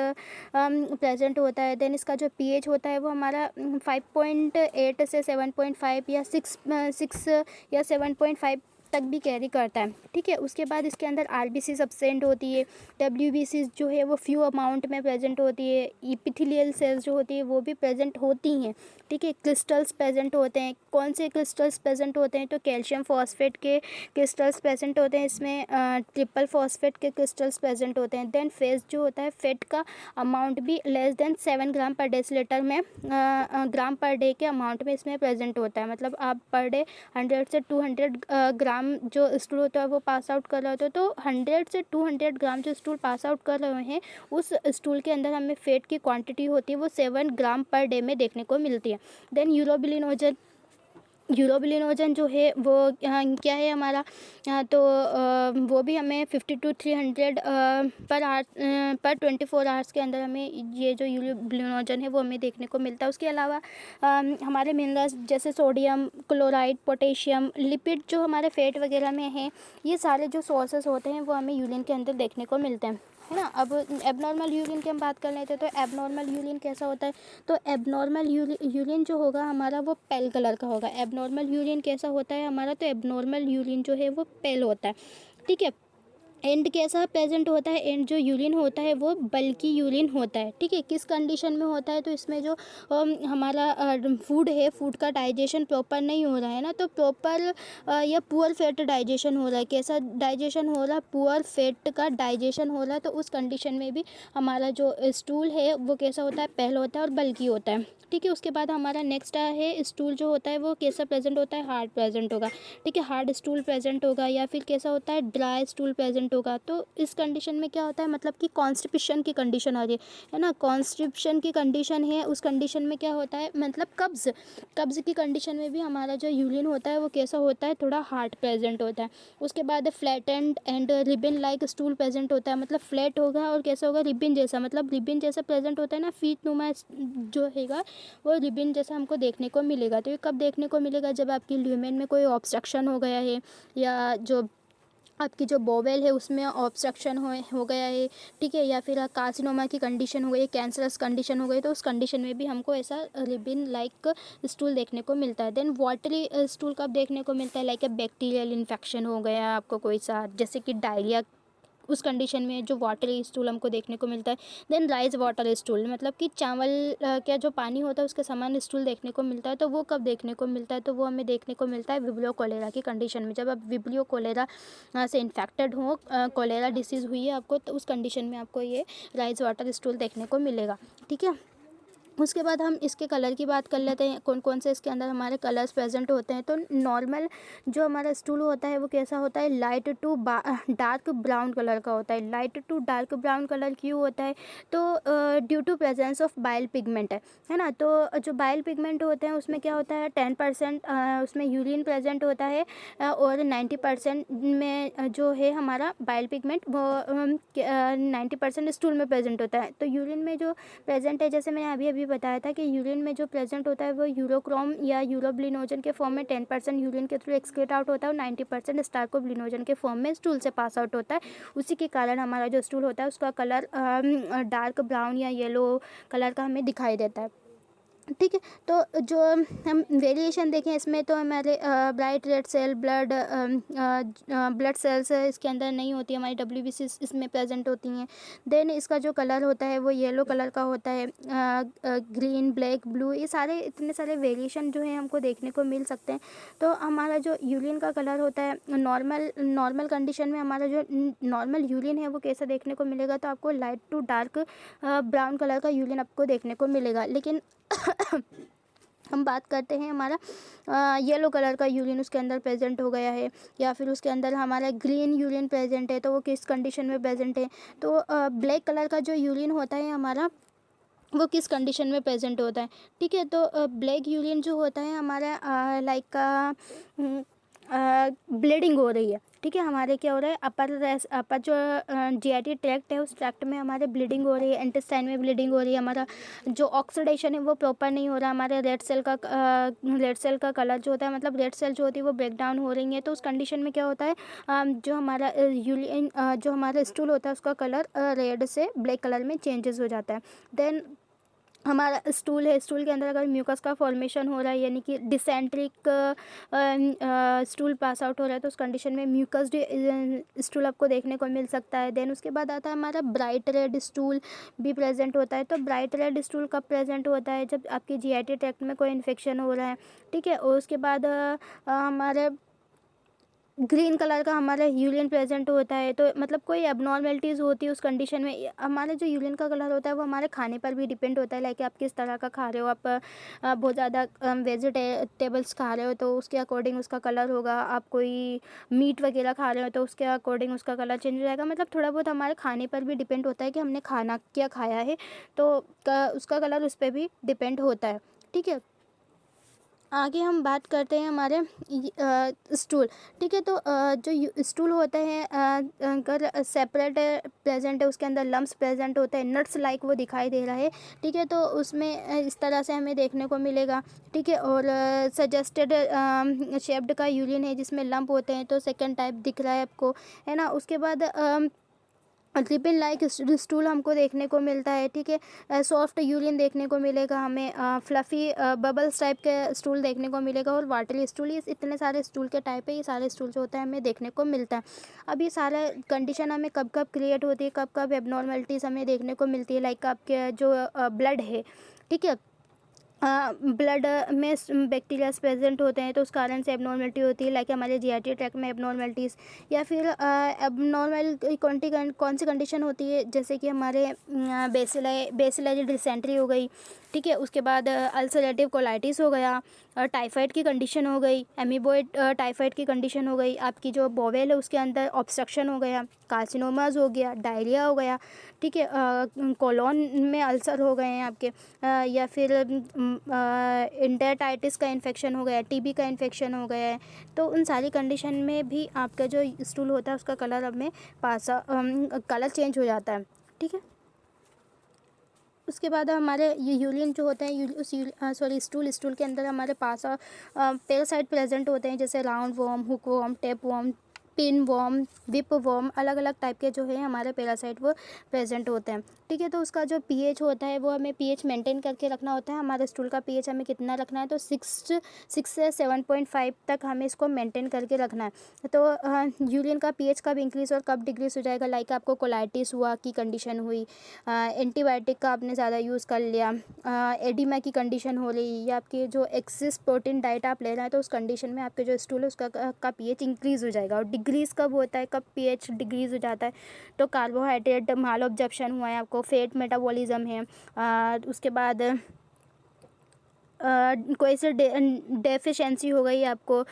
प्रेजेंट होता है। देन इसका जो पीएच होता है वो हमारा 5.8 से 7.5 या 6 या 7.5 तक भी कैरी करता है। ठीक है, उसके बाद इसके अंदर आरबीसी सब्सटेंट होती है। डब्ल्यूबीसी जो है वो फ्यू अमाउंट में प्रेजेंट होती है। इपिथेलियल सेल्स जो होती है वो भी प्रेजेंट होती हैं। ठीक है, क्रिस्टल्स प्रेजेंट होते हैं। कौन से क्रिस्टल्स प्रेजेंट होते हैं, तो कैल्शियम फॉस्फेट के क्रिस्टल्स प्रेजेंट होते हैं इसमें, ट्रिपल फॉस्फेट के क्रिस्टल्स प्रेजेंट होते हैं। देन फेस जो होता है, फेट का अमाउंट भी लेस देन 7 ग्राम पर डेसीलीटर में, ग्राम पर डे के अमाउंट में इसमें प्रेजेंट होता है। मतलब आप पर डे 100 से 200 ग्राम जो स्टूल होता है वो पास आउट कर रहे होते हैं, तो 100 से 200 ग्राम जो स्टूल पास आउट कर रहे हैं उस स्टूल के अंदर हमें फेट की क्वांटिटी होती है वो 7 ग्राम पर डे में देखने को मिलती है। देन यूरोबिलिनोजन जो है वो क्या है हमारा, तो वो भी हमें 50 to 300 पर आवर, पर 24 आवर्स के अंदर हमें ये जो यूरोबिलिनोजन है वो हमें देखने को मिलता है। उसके अलावा हमारे मिनरल्स जैसे सोडियम क्लोराइड, पोटेशियम, लिपिड जो हमारे फैट वगैरह में हैं, ये सारे जो सोर्सेस होते हैं वो हमें यूरिन के अंदर देखने को मिलते हैं, है ना। अब एबनॉर्मल यूरिन की हम बात कर लेते हैं, तो एबनॉर्मल यूरिन कैसा होता है, तो एबनॉर्मल यूरिन जो होगा हमारा वो पेल कलर का होगा। एबनॉर्मल यूरिन कैसा होता है हमारा, तो एबनॉर्मल यूरिन जो है वो पेल होता है। ठीक है, एंड कैसा प्रेजेंट होता है, एंड जो यूरिन होता है वो बल्कि यूरिन होता है। ठीक है, किस कंडीशन में होता है, तो इसमें जो हमारा फूड है, फूड का डाइजेशन प्रॉपर नहीं हो रहा है ना, तो प्रॉपर या पुअर फैट डाइजेशन हो रहा है। कैसा डाइजेशन हो रहा है, पुअर फैट का डाइजेशन हो रहा है, तो उस कंडीशन में भी हमारा जो स्टूल है वो कैसा होता है, पहल होता है और बल्कि होता है। ठीक है, उसके बाद हमारा नेक्स्ट है स्टूल जो होता है वो कैसा प्रेजेंट होता है, हार्ड प्रेजेंट होगा। ठीक है, हार्ड स्टूल प्रेजेंट होगा, या फिर कैसा होता है, ड्राई स्टूल प्रेजेंट होगा। तो इस कंडीशन में क्या होता है, मतलब कि कॉन्स्टिपेशन की कंडीशन आ रही है ना, कॉन्स्टिपेशन की कंडीशन है। उस कंडीशन में क्या होता है, मतलब कब्ज़ की कंडीशन में भी हमारा जो यूरिन होता है वो कैसा होता है, थोड़ा हार्ड प्रेजेंट होता है। उसके बाद flattened and ribbon like stool present होता है, मतलब फ्लैट होगा और कैसा होगा, रिबिन जैसा, मतलब रिबिन जैसा प्रेजेंट होता है ना, फीट नुमा जो हैगा वो रिबिन जैसा हमको देखने को मिलेगा। तो ये कब देखने को मिलेगा, जब आपकी ल्यूमेन में कोई ऑब्स्ट्रक्शन हो गया है, या जो आपकी जो बोवेल है उसमें ऑब्स्ट्रक्शन हो गया है। ठीक है, या फिर कार्सिनोमा की कंडीशन हो गई, कैंसरस कंडीशन हो गई, तो उस कंडीशन में भी हमको ऐसा रिबिन लाइक स्टूल देखने को मिलता है। देन वाटरी स्टूल कब देखने को मिलता है, लाइक बैक्टीरियल इन्फेक्शन हो गया आपको कोई सा, जैसे कि डायरिया, उस कंडीशन में जो वाटरी स्टूल हमको देखने को मिलता है। देन राइस वाटर स्टूल, मतलब कि चावल क्या जो पानी होता है उसके समान स्टूल देखने को मिलता है। तो वो कब देखने को मिलता है, तो वो हमें देखने को मिलता है विब्रियो कोलेरा की कंडीशन में। जब आप विब्रियो कोलेरा से इन्फेक्टेड हो, कोलेरा डिसीज़ हुई है आपको, तो उस कंडीशन में आपको ये राइस वाटर स्टूल देखने को मिलेगा। ठीक है, उसके बाद हम इसके कलर की बात कर लेते हैं, कौन कौन से इसके अंदर हमारे कलर्स प्रेजेंट होते हैं। तो नॉर्मल जो हमारा स्टूल होता है वो कैसा होता है, light to dark brown colour का होता है। Light to dark brown colour क्यों होता है, तो due to presence of bile pigment है ना। तो जो बाइल पिगमेंट होते हैं उसमें क्या होता है, 10% उसमें यूरिन प्रेजेंट होता है, और 90% में जो है हमारा बाइल पिगमेंट वो 90% स्टूल में प्रेजेंट होता है। तो यूरिन में जो प्रेजेंट है, जैसे मैंने अभी अभी बताया था कि यूरिन में जो प्रेजेंट होता है वो यूरोक्रोम या यूरोब्लिनोजन के फॉर्म में 10% यूरिन के थ्रू एक्सक्रीट आउट होता है, और 90% स्टार्कोब्लिनोजन के फॉर्म में स्टूल से पास आउट होता है। उसी के कारण हमारा जो स्टूल होता है उसका कलर डार्क ब्राउन या येलो कलर का हमें दिखाई देता है। ठीक है, तो जो हम वेरिएशन देखें इसमें, तो हमारे bright red cell blood cells इसके अंदर नहीं होती, हमारी WBC इसमें प्रेजेंट होती हैं। देन इसका जो कलर होता है वो येलो कलर का होता है, ग्रीन, ब्लैक, ब्लू, ये सारे इतने सारे वेरिएशन जो है हमको देखने को मिल सकते हैं। तो हमारा जो यूरिन का कलर होता है, नॉर्मल कंडीशन में हमारा जो नॉर्मल यूरिन है वो कैसा देखने को मिलेगा, तो आपको light to dark brown colour का यूरिन आपको देखने को मिलेगा। लेकिन हम बात करते हैं हमारा येलो कलर का यूरिन उसके अंदर प्रेजेंट हो गया है, या फिर उसके अंदर हमारा ग्रीन यूरिन प्रेजेंट है, तो वो किस कंडीशन में प्रेजेंट है। तो ब्लैक कलर का जो यूरिन होता है हमारा, वो किस कंडीशन में प्रेजेंट होता है। ठीक है, तो ब्लैक यूरिन जो होता है हमारा लाइक ब्लीडिंग हो रही है। ठीक है, हमारे क्या हो रहा है, अपर जो GIT ट्रैक्ट है उस ट्रैक्ट में हमारे ब्लीडिंग हो रही है, इंटेस्टाइन में ब्लीडिंग हो रही है, हमारा जो ऑक्सीडेशन है वो प्रॉपर नहीं हो रहा, हमारे रेड सेल का कलर जो होता है, मतलब रेड सेल जो होती है वो ब्रेक डाउन हो रही है। तो उस कंडीशन में क्या होता है, जो हमारा यूरिन जो हमारा स्टूल होता है उसका कलर रेड से ब्लैक कलर में चेंजेस हो जाता है। देन हमारा स्टूल है, स्टूल के अंदर अगर म्यूकस का फॉर्मेशन हो रहा है, यानी कि डिसेंट्रिक स्टूल पास आउट हो रहा है, तो उस कंडीशन में म्यूकस स्टूल आपको देखने को मिल सकता है। देन उसके बाद आता है हमारा ब्राइट रेड स्टूल भी प्रेजेंट होता है। तो ब्राइट रेड स्टूल कब प्रेजेंट होता है, जब आपकी GIT ट्रैक्ट में कोई इन्फेक्शन हो रहा है। ठीक है, और उसके बाद हमारे ग्रीन कलर का हमारा यूरिन प्रेजेंट होता है, तो मतलब कोई एबनॉर्मेलिटीज़ होती है उस कंडीशन में। हमारे जो यूरिन का कलर होता है वो हमारे खाने पर भी डिपेंड होता है, लाइक आप किस तरह का खा रहे हो। आप बहुत ज़्यादा वेजिटेबल्स खा रहे हो तो उसके अकॉर्डिंग उसका कलर होगा, आप कोई मीट वगैरह खा रहे हो तो उसके अकॉर्डिंग उसका कलर चेंज हो जाएगा। मतलब थोड़ा बहुत हमारे खाने पर भी डिपेंड होता है कि हमने खाना क्या खाया है, तो उसका कलर उस पर भी डिपेंड होता है। ठीक है, आगे हम बात करते हैं हमारे स्टूल। ठीक है, तो जो स्टूल होते हैं अगर सेपरेट प्रेजेंट है, उसके अंदर लम्स प्रेजेंट होते हैं, नट्स लाइक वो दिखाई दे रहा है। ठीक है, तो उसमें इस तरह से हमें देखने को मिलेगा। ठीक है, और सजेस्टेड शेप्ड का यूरिन है जिसमें लंप होते हैं, तो सेकंड टाइप दिख रहा है आपको, है ना। उसके बाद रिबन लाइक स्टूल हमको देखने को मिलता है। ठीक है, सॉफ्ट यूरिन देखने को मिलेगा हमें, फ्लफ़ी बबल्स टाइप के स्टूल देखने को मिलेगा, और वाटरी स्टूल। ये इतने सारे स्टूल के टाइप है, ये सारे स्टूल जो होते हैं हमें देखने को मिलता है। अब ये सारा कंडीशन हमें कब कब क्रिएट होती है, कब कब एबनॉर्मेलिटीज़ हमें देखने को मिलती है, लाइक आपके जो ब्लड है। ठीक है, ब्लड में बैक्टीरियाज प्रेजेंट होते हैं तो उस कारण से एबनॉर्मेलिटी होती है, लाइक हमारे GIT ट्रैक्ट में एबनॉर्मेलिटीज़। या फिर एबनॉर्मल कौन सी कंडीशन होती है, जैसे कि हमारे बेसिलरी डिसेंट्री हो गई। ठीक है, उसके बाद अल्सरेटिव कोलाइटिस हो गया, टाइफाइड की कंडीशन हो गई, एमीबॉइड टाइफाइड की कंडीशन हो गई, आपकी जो बोवेल है उसके अंदर ऑब्स्ट्रक्शन हो गया, कार्सिनोमाज हो गया, डायरिया हो गया। ठीक है, कोलोन में अल्सर हो गए हैं आपके, या फिर इंटेटाइटिस का इन्फेक्शन हो गया, TB का इन्फेक्शन हो गया है। तो उन सारी कंडीशन में भी आपका जो स्टूल होता है उसका कलर अब में कलर चेंज हो जाता है। ठीक है, उसके बाद हमारे ये यूरिन जो होते हैं स्टूल के अंदर हमारे पास पैरासाइट प्रेजेंट होते हैं, जैसे round worm, hook worm, tape worm, pin worm, whip worm, अलग अलग टाइप के जो है हमारे पैरासाइट वो प्रेजेंट होते हैं। ठीक है, तो उसका जो pH होता है वो हमें pH मेंटेन करके रखना होता है। हमारे स्टूल का pH हमें कितना रखना है, तो 6 से 7.5 तक हमें इसको मेंटेन करके रखना है। तो यूरिन का pH कब इंक्रीज़ और कब डिक्रीज़ हो जाएगा, लाइक आपको कोलाइटिस हुआ की कंडीशन हुई, एंटीबायोटिक का आपने ज़्यादा यूज़ कर लिया, एडिमा की कंडीशन हो रही, या आपकी जो एक्सेस प्रोटीन डाइट आप ले रहे हैं, तो उस कंडीशन में आपके जो स्टूल है उसका pH इंक्रीज़ हो जाएगा। और डिक्रीज़ कब होता है, कब pH डिक्रीज़ हो जाता है, तो कार्बोहाइड्रेट माल ऑब्जप्शन हुआ है, आपको फैट मेटाबॉलिज्म है, उसके बाद कोई से डेफिशिएंसी हो गई आपको,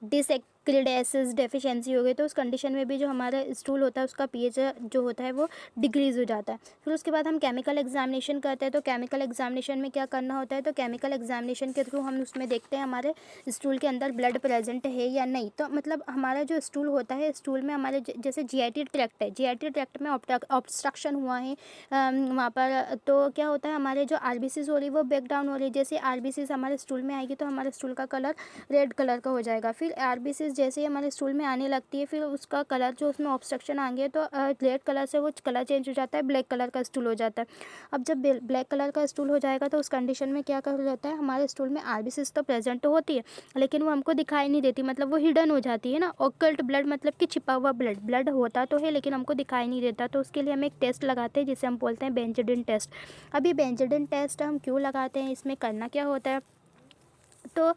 डिसएक्रिडेसिस डेफिशिएंसी हो गई, तो उस कंडीशन में भी जो हमारा स्टूल होता है उसका पीएच जो होता है वो डिक्रीज़ हो जाता है। फिर उसके बाद हम केमिकल एग्जामिनेशन करते हैं। तो केमिकल एग्जामिनेशन में क्या करना होता है, तो केमिकल एग्जामिनेशन के थ्रू हम उसमें देखते हैं हमारे स्टूल के अंदर ब्लड प्रेजेंट है या नहीं। तो मतलब हमारा जो स्टूल होता है, स्टूल में हमारे जैसे जीआईटी ट्रैक्ट है, जीआईटी ट्रैक्ट में ऑब्स्ट्रक्शन हुआ है वहाँ पर, तो क्या होता है हमारे जो आरबीसीज हो रही है वो ब्रेक डाउन हो रही है। जैसे आरबीसीज हमारे स्टूल में आएगी तो हमारे स्टूल का कलर रेड कलर का हो जाएगा। फिर आरबीसीज जैसे ही हमारे स्टूल में आने लगती है, फिर उसका कलर जो उसमें ऑब्स्ट्रक्शन आ गया तो रेड कलर से वो कलर चेंज हो जाता है, ब्लैक कलर का स्टूल हो जाता है। अब जब ब्लैक कलर का स्टूल हो जाएगा तो उस कंडीशन में क्या कर जाता है, हमारे स्टूल में आरबीसीज तो प्रेजेंट तो होती है लेकिन वो हमको दिखाई नहीं देती, मतलब वो हिडन हो जाती है ना। ऑकल्ट ब्लड मतलब कि छिपा हुआ ब्लड, ब्लड होता तो है लेकिन हमको दिखाई नहीं देता। तो उसके लिए हम एक टेस्ट लगाते हैं जिसे हम बोलते हैं बेंजाडिन टेस्ट। अब ये बेंजाडिन टेस्ट हम क्यों लगाते हैं, इसमें करना क्या होता है, तो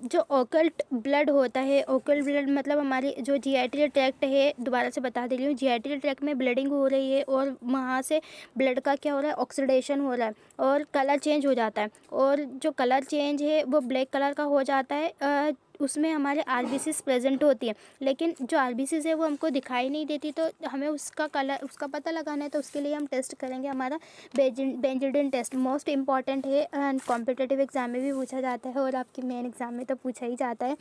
जो ऑकल्ट ब्लड होता है, ऑकल्ट ब्लड मतलब हमारी जो जीआईटी ट्रैक्ट है, दोबारा से बता दे रही हूँ, जीआईटी ट्रैक्ट में ब्लडिंग हो रही है और वहाँ से ब्लड का क्या हो रहा है, ऑक्सीडेशन हो रहा है और कलर चेंज हो जाता है। और जो कलर चेंज है वो ब्लैक कलर का हो जाता है, उसमें हमारे आरबीसीज प्रेजेंट होती है लेकिन जो आरबीसीज है वो हमको दिखाई नहीं देती। तो हमें उसका कलर, उसका पता लगाना है, तो उसके लिए हम टेस्ट करेंगे हमारा बेंजाडिन टेस्ट। मोस्ट इंपॉर्टेंट है एंड कॉम्पिटिटिव एग्जाम में भी पूछा जाता है और आपके मेन एग्ज़ाम में तो पूछा ही जाता है।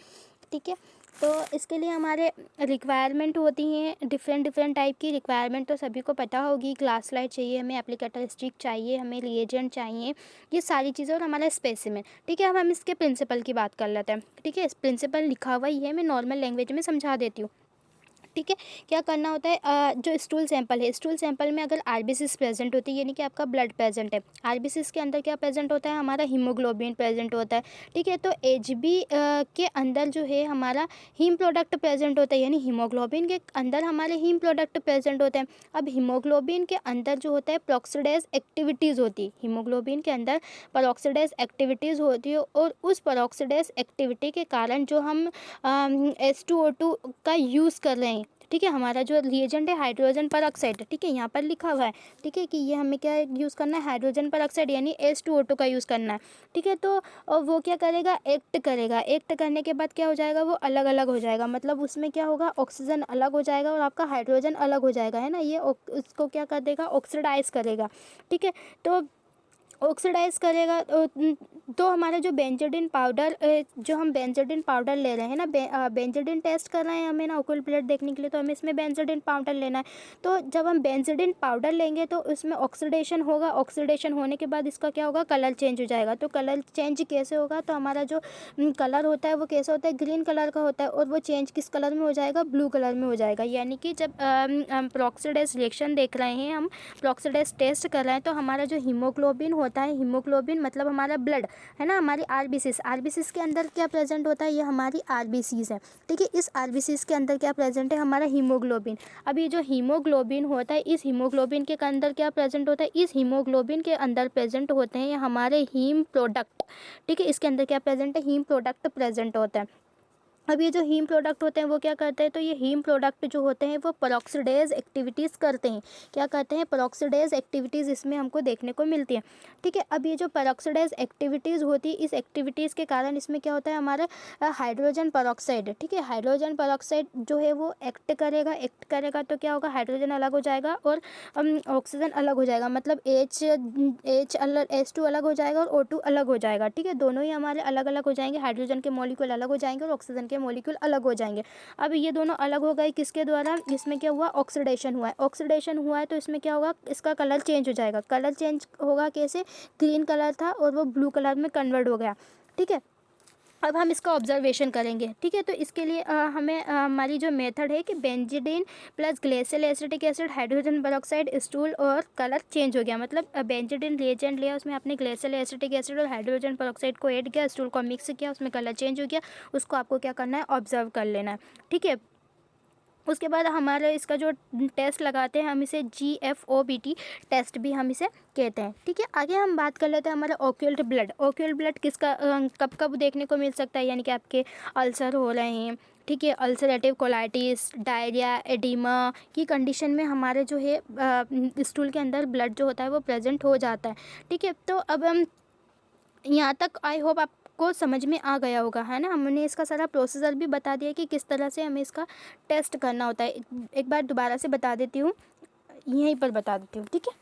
ठीक है, तो इसके लिए हमारे रिक्वायरमेंट होती हैं डिफरेंट टाइप की। रिक्वायरमेंट तो सभी को पता होगी, ग्लास लाइट चाहिए हमें, एप्लीकेटर स्टिक चाहिए हमें, रिएजेंट चाहिए, ये सारी चीज़ें और हमारा स्पेसिमेन। ठीक है, अब हम इसके प्रिंसिपल की बात कर लेते हैं। ठीक है, प्रिंसिपल लिखा हुआ ही है, मैं नॉर्मल लैंग्वेज में समझा देती हूँ। ठीक है, क्या करना होता है, जो स्टूल सैंपल है, स्टूल सैंपल में अगर आरबीसीज प्रेजेंट होती है यानी कि आपका ब्लड प्रेजेंट है, आरबीसीज के अंदर क्या प्रेजेंट होता है, हमारा हीमोग्लोबिन प्रेजेंट होता है। ठीक है, तो एचबी के अंदर जो है हमारा हीम प्रोडक्ट प्रेजेंट होता है, यानी हीमोग्लोबिन के अंदर हमारे हीम प्रोडक्ट प्रेजेंट होते हैं। अब हीमोग्लोबिन के अंदर जो होता है पेरोक्सीडेज एक्टिविटीज़ होती है, हीमोग्लोबिन के अंदर पेरोक्सीडेज एक्टिविटीज़ होती है और उस पेरोक्सीडेज एक्टिविटी के कारण जो हम H2O2 का यूज़ कर रहे हैं। ठीक है, हमारा जो रिएजेंट है हाइड्रोजन पर ऑक्साइड, ठीक है, यहाँ पर लिखा हुआ है। ठीक है, कि ये हमें क्या यूज़ करना है, हाइड्रोजन पर ऑक्साइड यानी H2O2 का यूज़ करना है। ठीक है, तो वो क्या करेगा, एक्ट करेगा, एक्ट करने के बाद क्या हो जाएगा, वो अलग अलग हो जाएगा, मतलब उसमें क्या होगा, ऑक्सीजन अलग हो जाएगा और आपका हाइड्रोजन अलग हो जाएगा, है ना। ये उसको क्या कर देगा, ऑक्सीडाइज करेगा। ठीक है, तो ऑक्सीडाइज करेगा तो हमारा जो बेंजाडिन पाउडर, जो हम बेंजाडिन पाउडर ले रहे हैं ना, बेंजाडिन टेस्ट कर रहे हैं हमें ना ऑकल्ट ब्लड देखने के लिए, तो हमें इसमें बेंजाडिन पाउडर लेना है। तो जब हम बेंजाडिन पाउडर लेंगे तो उसमें ऑक्सीडेशन होगा, ऑक्सीडेशन होने के बाद इसका क्या होगा, कलर चेंज हो जाएगा। तो कलर चेंज कैसे होगा, तो हमारा जो कलर होता है वो कैसा होता है, ग्रीन कलर का होता है और वो चेंज किस कलर में हो जाएगा, ब्लू कलर में हो जाएगा। यानी कि जब हम पेरोक्सीडेज रिएक्शन देख रहे हैं, हम पेरोक्सीडेज टेस्ट कर रहे हैं, तो हमारा जो हीमोग्लोबिन होता है, हीमोग्लोबिन मतलब हमारा ब्लड है ना, हमारी आरबीसीज, आरबीसीज के अंदर क्या प्रेजेंट होता है, ये हमारी आरबीसीज है। ठीक है, इस आरबीसीज के अंदर क्या प्रेजेंट है, हमारा हीमोग्लोबिन। अब ये जो हीमोग्लोबिन होता है, इस हीमोग्लोबिन के अंदर क्या प्रेजेंट होता है, इस हीमोग्लोबिन के अंदर प्रेजेंट होते हैं हमारे हीम प्रोडक्ट। ठीक है, इसके अंदर क्या प्रेजेंट है, हीम प्रोडक्ट प्रेजेंट होता है। अब ये जो हीम प्रोडक्ट होते हैं वो क्या करते हैं, तो ये हीम प्रोडक्ट जो होते हैं वो पेरोक्सीडेज एक्टिविटीज़ करते हैं। क्या करते हैं, पेरोक्सीडेज एक्टिविटीज़ इसमें हमको देखने को मिलती है। ठीक है, अब ये जो पेरोक्सीडेज एक्टिविटीज़ होती है, इस एक्टिविटीज़ के कारण इसमें क्या होता है, हमारे हाइड्रोजन पेरोक्साइड, ठीक है, हाइड्रोजन पेरोक्साइड जो है वो एक्ट करेगा तो क्या होगा, हाइड्रोजन अलग हो जाएगा और ऑक्सीजन अलग हो जाएगा, मतलब H2 अलग हो जाएगा और O2 अलग हो जाएगा। ठीक है, दोनों ही हमारे अलग अलग हो जाएंगे, हाइड्रोजन के मॉलिक्यूल अलग हो जाएंगे और ऑक्सीजन के मॉलिक्यूल अलग हो जाएंगे। अब ये दोनों अलग हो गए किसके द्वारा, इसमें क्या हुआ, ऑक्सीडेशन हुआ है, ऑक्सीडेशन हुआ है तो इसमें क्या होगा, इसका कलर चेंज हो जाएगा। कलर चेंज होगा कैसे, ग्रीन कलर था और वो ब्लू कलर में कन्वर्ट हो गया। ठीक है, अब हम इसका ऑब्जर्वेशन करेंगे। ठीक है, तो इसके लिए हमें हमारी जो मेथड है कि benzidine plus glacial acetic acid, hydrogen peroxide, stool और कलर चेंज हो गया, मतलब बेंजाडिन रिएजेंट लिया, उसमें आपने ग्लेशियल एसिटिक एसिड और हाइड्रोजन पेरोक्साइड को ऐड किया, स्टूल को मिक्स किया, उसमें कलर चेंज हो गया, उसको आपको क्या करना है, ऑब्जर्व कर लेना है। ठीक है, उसके बाद हमारे इसका जो टेस्ट लगाते हैं हम इसे GFOBT टेस्ट भी हम इसे कहते हैं। ठीक है, आगे हम बात कर लेते हैं हमारा ऑक्यूल्ट ब्लड। ऑक्यूल्ट ब्लड किसका कब कब देखने को मिल सकता है, यानी कि आपके अल्सर हो रहे हैं, ठीक है, अल्सरेटिव कोलाइटिस, डायरिया, एडिमा की कंडीशन में हमारे जो है स्टूल के अंदर ब्लड जो होता है वो प्रेजेंट हो जाता है। ठीक है, तो अब हम यहाँ तक आई होप आपको समझ में आ गया होगा, है ना। हमने इसका सारा प्रोसीजर भी बता दिया कि किस तरह से हमें इसका टेस्ट करना होता है। एक बार दोबारा से बता देती हूँ, यहीं पर बता देती हूँ, ठीक है।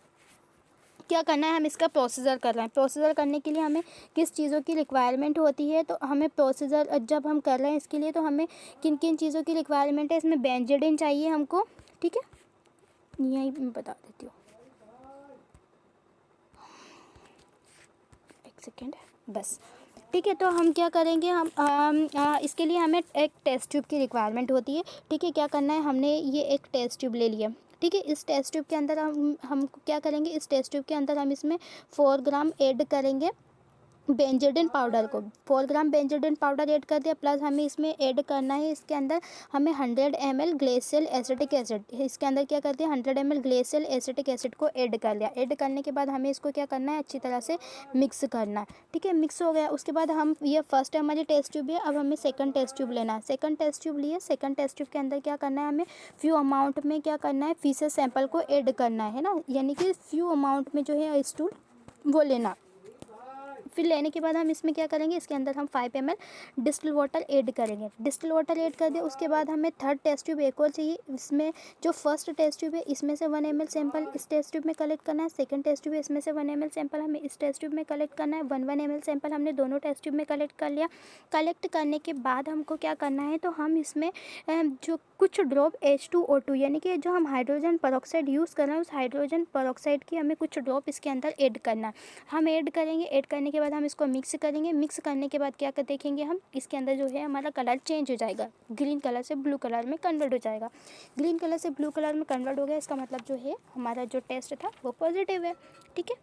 क्या करना है, हम इसका प्रोसीजर कर रहे हैं। प्रोसीजर करने के लिए हमें किस चीज़ों की रिक्वायरमेंट होती है, तो हमें प्रोसीजर जब हम कर रहे हैं इसके लिए, तो हमें किन किन चीज़ों की रिक्वायरमेंट है। इसमें बेंजोडिन चाहिए हमको, ठीक है, यहीं मैं बता देती हूँ, एक सेकेंड बस, ठीक है। तो हम क्या करेंगे, इसके लिए हमें एक टेस्ट ट्यूब की रिक्वायरमेंट होती है, ठीक है। क्या करना है, हमने ये एक टेस्ट ट्यूब ले लिया, ठीक है। इस टेस्ट ट्यूब के अंदर हम क्या करेंगे, इस टेस्ट ट्यूब के अंदर हम इसमें 4 ग्राम ऐड करेंगे बेंजोडिन पाउडर को। 4 ग्राम बेंजोडिन पाउडर ऐड कर दिया, प्लस हमें इसमें ऐड करना है, इसके अंदर हमें 100 ml ग्लेशियल एसिटिक एसिड, इसके अंदर क्या करते हैं 100 ml ग्लेशियल एसिटिक एसिड को ऐड कर लिया। ऐड करने के बाद हमें इसको क्या करना है, अच्छी तरह से मिक्स करना है, ठीक है। मिक्स हो गया, उसके बाद हम ये फर्स्ट हमारी टेस्ट ट्यूब है, अब हमें सेकंड टेस्ट ट्यूब लेना है। सेकंड टेस्ट ट्यूब लिए, सेकंड टेस्ट ट्यूब के अंदर क्या करना है, हमें फ्यू अमाउंट में क्या करना है, फीसेस सैंपल को ऐड करना है ना, यानी कि फ्यू अमाउंट में जो है स्टूल वो लेना। फिर लेने के बाद हम इसमें क्या करेंगे, इसके अंदर हम 5 ml डिस्टिल वाटर ऐड करेंगे। डिस्टिल वाटर ऐड कर दिया, उसके बाद हमें थर्ड टेस्ट ट्यूब एक और चाहिए। इसमें जो फर्स्ट टेस्ट ट्यूब है इसमें से 1 ml सैंपल इस टेस्ट ट्यूब में कलेक्ट करना है। सेकंड टेस्ट ट्यूब है, इसमें से 1 ml सैंपल हमें इस टेस्ट ट्यूब में कलेक्ट करना है। 1 ml सैंपल हमने दोनों टेस्ट ट्यूब में कलेक्ट कर लिया। कलेक्ट करने के बाद हमको क्या करना है, तो हम इसमें जो कुछ ड्रॉप H2O2 यानी कि जो हम हाइड्रोजन पेरोक्साइड यूज़ कर रहे हैं, उस हाइड्रोजन पेरोक्साइड की हमें कुछ ड्रॉप इसके अंदर ऐड करना है। हम ऐड करेंगे, ऐड करने के बाद हम इसको मिक्स करेंगे। मिक्स करने के बाद क्या कर देखेंगे हम, इसके अंदर जो है हमारा कलर चेंज हो जाएगा, ग्रीन कलर से ब्लू कलर में कन्वर्ट हो जाएगा। ग्रीन कलर से ब्लू कलर में कन्वर्ट हो गया, इसका मतलब जो है हमारा जो टेस्ट था वो पॉजिटिव है, ठीक है।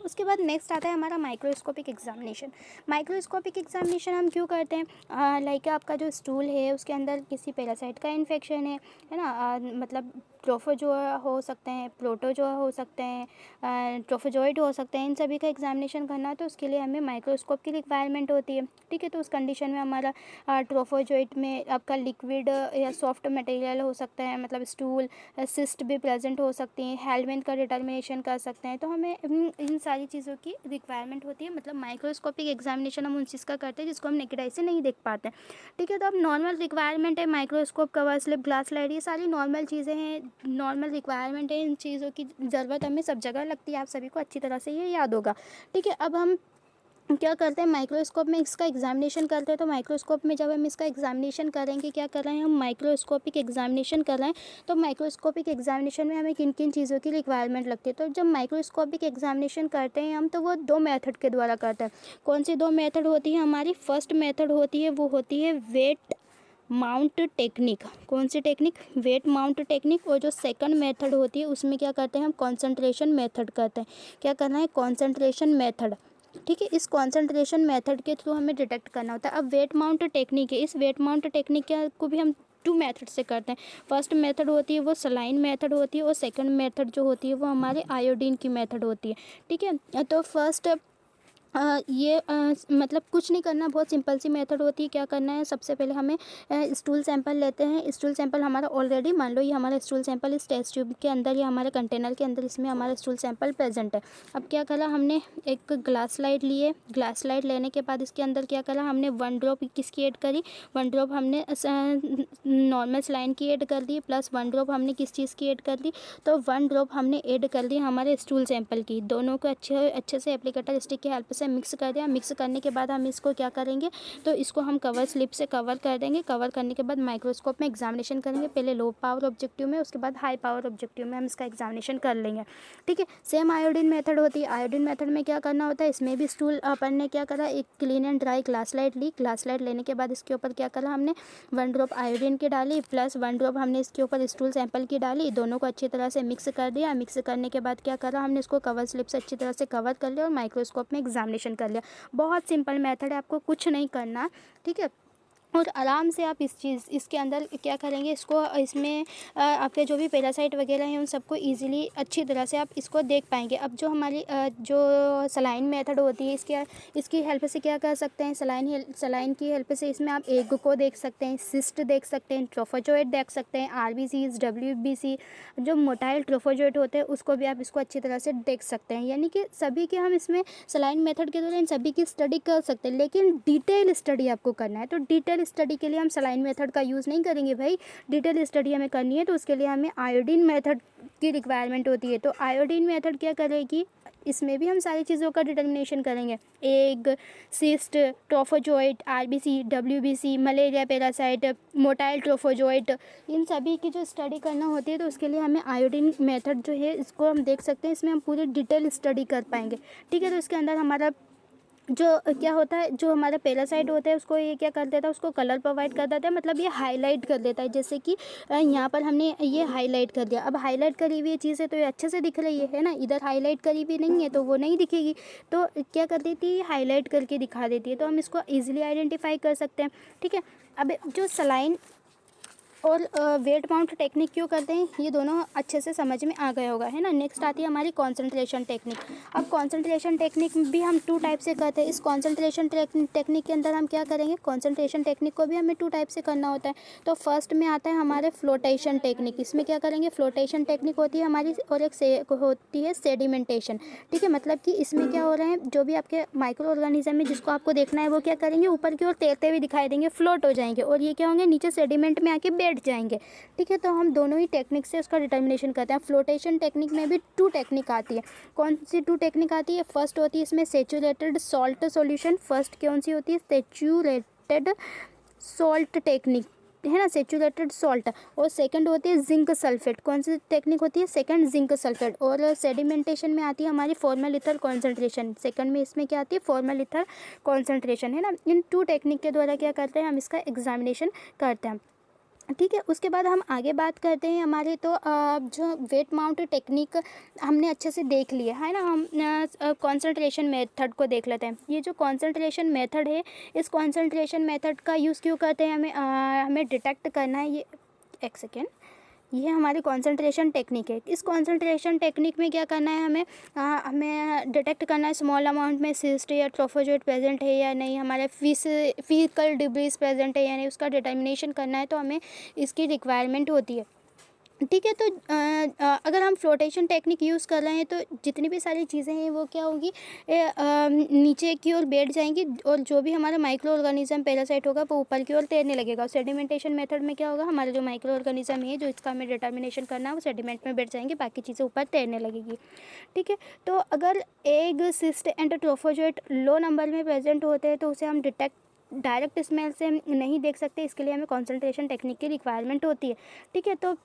उसके बाद नेक्स्ट आता है हमारा माइक्रोस्कोपिक एग्जामिनेशन। माइक्रोस्कोपिक एग्जामिनेशन हम क्यों करते हैं, लाइक आपका जो स्टूल है उसके अंदर किसी पैरासाइट का इन्फेक्शन है ना, मतलब ट्रोफोजोआ हो सकते हैं, प्रोटोजोआ हो सकते हैं, ट्रोफोजोइड हो सकते हैं, इन सभी का एग्जामिनेशन करना है, तो उसके लिए हमें माइक्रोस्कोप की रिक्वायरमेंट होती है, ठीक है। तो उस कंडीशन में हमारा ट्रोफोजोइड में आपका लिक्विड या सॉफ्ट मटेरियल हो सकता है, मतलब स्टूल, सिस्ट भी प्रेजेंट हो सकती हैं, हेलमेन का डिटर्मिनेशन कर सकते हैं। तो हमें इन सारी चीज़ों की रिक्वायरमेंट होती है, मतलब माइक्रोस्कोपिक एग्जामिनेशन हम उन चीज़ का करते हैं जिसको हम नेकेड आई से नहीं देख पाते, ठीक है। तो अब नॉर्मल रिक्वायरमेंट है, microscope, cover slip, glass slide, ये सारी नॉर्मल चीज़ें हैं, नॉर्मल रिक्वायरमेंट है। इन चीज़ों की ज़रूरत हमें सब जगह लगती है, आप सभी को अच्छी तरह से ये याद होगा, ठीक है। अब हम क्या करते हैं, माइक्रोस्कोप में इसका एग्जामिनेशन करते हैं। तो माइक्रोस्कोप में जब हम इसका एग्जामिनेशन करेंगे, क्या कर रहे हैं हम, माइक्रोस्कोपिक एग्जामिनेशन कर रहे हैं। तो माइक्रोस्कोपिक एग्जामिनेशन में हमें किन किन चीज़ों की रिक्वायरमेंट लगती है, तो जब माइक्रोस्कोपिक एग्जामिनेशन करते हैं हम, तो वो 2 मेथड के द्वारा करते हैं। कौन सी 2 मेथड होती है हमारी, फर्स्ट मेथड होती है वो होती है वेट माउंट टेक्निक। कौन सी टेक्निक, वेट माउंट टेक्निक। और जो सेकंड मेथड होती है उसमें क्या करते हैं हम, कॉन्सेंट्रेशन मेथड करते हैं। क्या करना है, कॉन्सेंट्रेशन मेथड, ठीक है। इस कॉन्सेंट्रेशन मेथड के थ्रू हमें डिटेक्ट करना होता है। अब वेट माउंट टेक्निक है, इस वेट माउंट टेक्निक को भी हम 2 मेथड से करते हैं। फर्स्ट मेथड होती है वो सलाइन मेथड होती है, और सेकंड मेथड जो होती है वो हमारे आयोडीन की मेथड होती है, ठीक है। तो फर्स्ट मतलब कुछ नहीं करना, बहुत सिंपल सी मेथड होती है। क्या करना है, सबसे पहले हमें स्टूल सैंपल लेते हैं। स्टूल सैंपल हमारा ऑलरेडी, मान लो ये हमारा स्टूल सैंपल इस टेस्ट ट्यूब के अंदर या हमारे कंटेनर के अंदर इसमें हमारा स्टूल सैंपल प्रेजेंट है। अब क्या करा हमने, एक ग्लास स्लाइड लिए। ग्लास स्लाइड लेने के बाद इसके अंदर क्या करा हमने, 1 ड्रॉप किसकी ऐड करी, 1 ड्रॉप हमने नॉर्मल सलाइन की ऐड कर दी, प्लस 1 ड्रॉप हमने किस चीज़ की ऐड कर दी, तो 1 ड्रॉप हमने ऐड कर दी हमारे स्टूल सैंपल की। दोनों को अच्छे से एप्लीकेटर स्टिक की हेल्प से मिक्स कर दिया। मिक्स करने के बाद हम इसको क्या करेंगे, तो इसको हम कवर स्लिप से कवर कर देंगे। कवर करने के बाद माइक्रोस्कोप में एग्जामिनेशन करेंगे, पहले लो पावर ऑब्जेक्टिव में, उसके बाद हाई पावर ऑब्जेक्टिव में हम इसका एग्जामिनेशन कर लेंगे, ठीक है। सेम आयोडीन मेथड होती है। आयोडीन मेथड में क्या करना होता है, इसमें भी स्टूल अपन ने क्या करा, एक clean and dry glass slide ली। ग्लास लाइट लेने के बाद इसके ऊपर क्या करा हमने, 1 ड्रॉप आयोडीन की डाली, प्लस 1 ड्रॉप हमने इसके ऊपर स्टूल सैंपल की डाली। दोनों को अच्छी तरह से मिक्स कर दिया। मिक्स करने के बाद क्या करा हमने, इसको कवर स्लिप से अच्छी तरह से कवर कर लिया और माइक्रोस्कोप में एग्जामिनेशन कर लिया। बहुत सिंपल मेथड है, आपको कुछ नहीं करना, ठीक है। और आराम से आप इसके अंदर क्या करेंगे, इसको इसमें आपके जो भी पैरासाइट वगैरह हैं उन सबको इजीली अच्छी तरह से आप इसको देख पाएंगे। अब जो हमारी जो सलाइन मेथड होती है, इसकी हेल्प से क्या कर सकते हैं, सलाइन की हेल्प से इसमें आप एग को देख सकते हैं, सिस्ट देख सकते हैं, ट्रोफोजोइट देख सकते हैं, RBCs, WBC, जो मोटाइल ट्रोफोजोइट होते हैं उसको भी आप इसको अच्छी तरह से देख सकते हैं। यानी कि सभी के हम इसमें सलाइन मेथड के द्वारा इन सभी की स्टडी कर सकते हैं, लेकिन डिटेल स्टडी आपको करना है तो डिटेल स्टडी के लिए हम सलाइन मेथड का यूज़ नहीं करेंगे भाई। डिटेल स्टडी हमें करनी है तो उसके लिए हमें आयोडीन मेथड की रिक्वायरमेंट होती है। तो आयोडीन मेथड क्या करेगी, इसमें भी हम सारी चीज़ों का डिटर्मिनेशन करेंगे, egg, cyst, trophozoite, RBC, WBC, malaria parasite, motile trophozoite, इन सभी की जो स्टडी करना होती है तो उसके लिए हमें आयोडीन मेथड जो है इसको हम देख सकते हैं, इसमें हम पूरी डिटेल स्टडी कर पाएंगे। ठीक है, तो इसके अंदर हमारा जो क्या होता है, जो हमारा पैरासाइट होता है उसको ये क्या कर देता है, उसको कलर प्रोवाइड कर देता है, मतलब ये हाईलाइट कर देता है। जैसे कि यहाँ पर हमने ये हाईलाइट कर दिया। अब हाईलाइट करी हुई चीज़ है तो ये अच्छे से दिख रही है ना, इधर हाईलाइट करी हुई नहीं है तो वो नहीं दिखेगी, तो क्या कर देती है, हाईलाइट करके दिखा देती है, तो हम इसको ईजिली आइडेंटिफाई कर सकते हैं। ठीक है, अब जो सलाइन और वेट माउंट टेक्निक क्यों करते हैं, ये दोनों अच्छे से समझ में आ गया होगा, है ना। नेक्स्ट आती है हमारी कॉन्सेंट्रेशन टेक्निक। अब कॉन्सेंट्रेशन टेक्निक भी हम 2 टाइप से करते हैं। इस कॉन्सेंट्रेशन टेक्निक के अंदर हम क्या करेंगे, कॉन्सेंट्रेशन टेक्निक को भी हमें 2 टाइप से करना होता है। तो फर्स्ट में आता है हमारे फ्लोटेशन टेक्निक। इसमें क्या करेंगे, फ्लोटेशन टेक्निक होती है हमारी, और एक होती है सेडिमेंटेशन। ठीक है, मतलब कि इसमें क्या हो रहा है, जो भी आपके माइक्रो ऑर्गेनिज्म है जिसको आपको देखना है वो क्या करेंगे, ऊपर की ओर तैरते हुए दिखाई देंगे, फ्लोट हो जाएंगे, और ये क्या होंगे, नीचे सेडिमेंट में आके बैठ जाएंगे। ठीक है, तो हम दोनों ही टेक्निक से उसका डिटर्मिनेशन करते हैं। फ्लोटेशन टेक्निक में भी 2 टेक्निक आती है। कौन सी 2 टेक्निक आती है, फर्स्ट होती है इसमें सैचुरेटेड सॉल्ट सॉल्यूशन। फर्स्ट कौन सी होती है, सैचुरेटेड सॉल्ट टेक्निक, है ना, सैचुरेटेड सॉल्ट। और सेकंड होती है जिंक सल्फेट। कौन सी टेक्निक होती है, सेकंड जिंक सल्फेट। और सेडिमेंटेशन में आती है हमारी फॉर्मल ईथर कॉन्सेंट्रेशन। सेकंड में इसमें क्या आती है, फॉर्मल ईथर कॉन्सेंट्रेशन, है ना। इन 2 टेक्निक के द्वारा क्या करते हैं, हम इसका एग्जामिनेशन करते हैं। ठीक है, उसके बाद हम आगे बात करते हैं हमारे, तो जो वेट माउंट टेक्निक हमने अच्छे से देख लिया है ना, हम कॉन्सेंट्रेशन मेथड को देख लेते हैं। ये जो कॉन्सेंट्रेशन मेथड है, इस कॉन्सेंट्रेशन मेथड का यूज़ क्यों करते हैं, हमें डिटेक्ट करना है, ये एक सेकेंड, ये हमारी कॉन्सेंट्रेशन टेक्निक है। इस कॉन्सेंट्रेशन टेक्निक में क्या करना है, हमें डिटेक्ट करना है स्मॉल अमाउंट में सिस्ट या ट्रोफोजोइट प्रेजेंट है या नहीं, हमारे फिजिकल डिब्रीज प्रेजेंट है या नहीं, उसका डिटर्मिनेशन करना है, तो हमें इसकी रिक्वायरमेंट होती है। ठीक है, तो अगर हम फ्लोटेशन टेक्निक यूज़ कर रहे हैं तो जितनी भी सारी चीज़ें हैं वो क्या होगी, नीचे की ओर बैठ जाएंगी, और जो भी हमारा माइक्रो ऑर्गेनिज्म पैरासाइट होगा वो ऊपर की ओर तैरने लगेगा। सेडिमेंटेशन मेथड में क्या होगा, हमारा जो माइक्रो ऑर्गेनिज्म है जो इसका हमें डिटर्मिनेशन करना है वो सेडिमेंट में बैठ जाएंगे, बाकी चीज़ें ऊपर तैरने लगेगी। ठीक है, तो अगर egg, cyst and trophozoite low number में प्रेजेंट होते हैं तो उसे हम डायरेक्ट स्मेल से नहीं देख सकते, इसके लिए हमें कॉन्सेंट्रेशन टेक्निक की रिक्वायरमेंट होती है। ठीक है, तो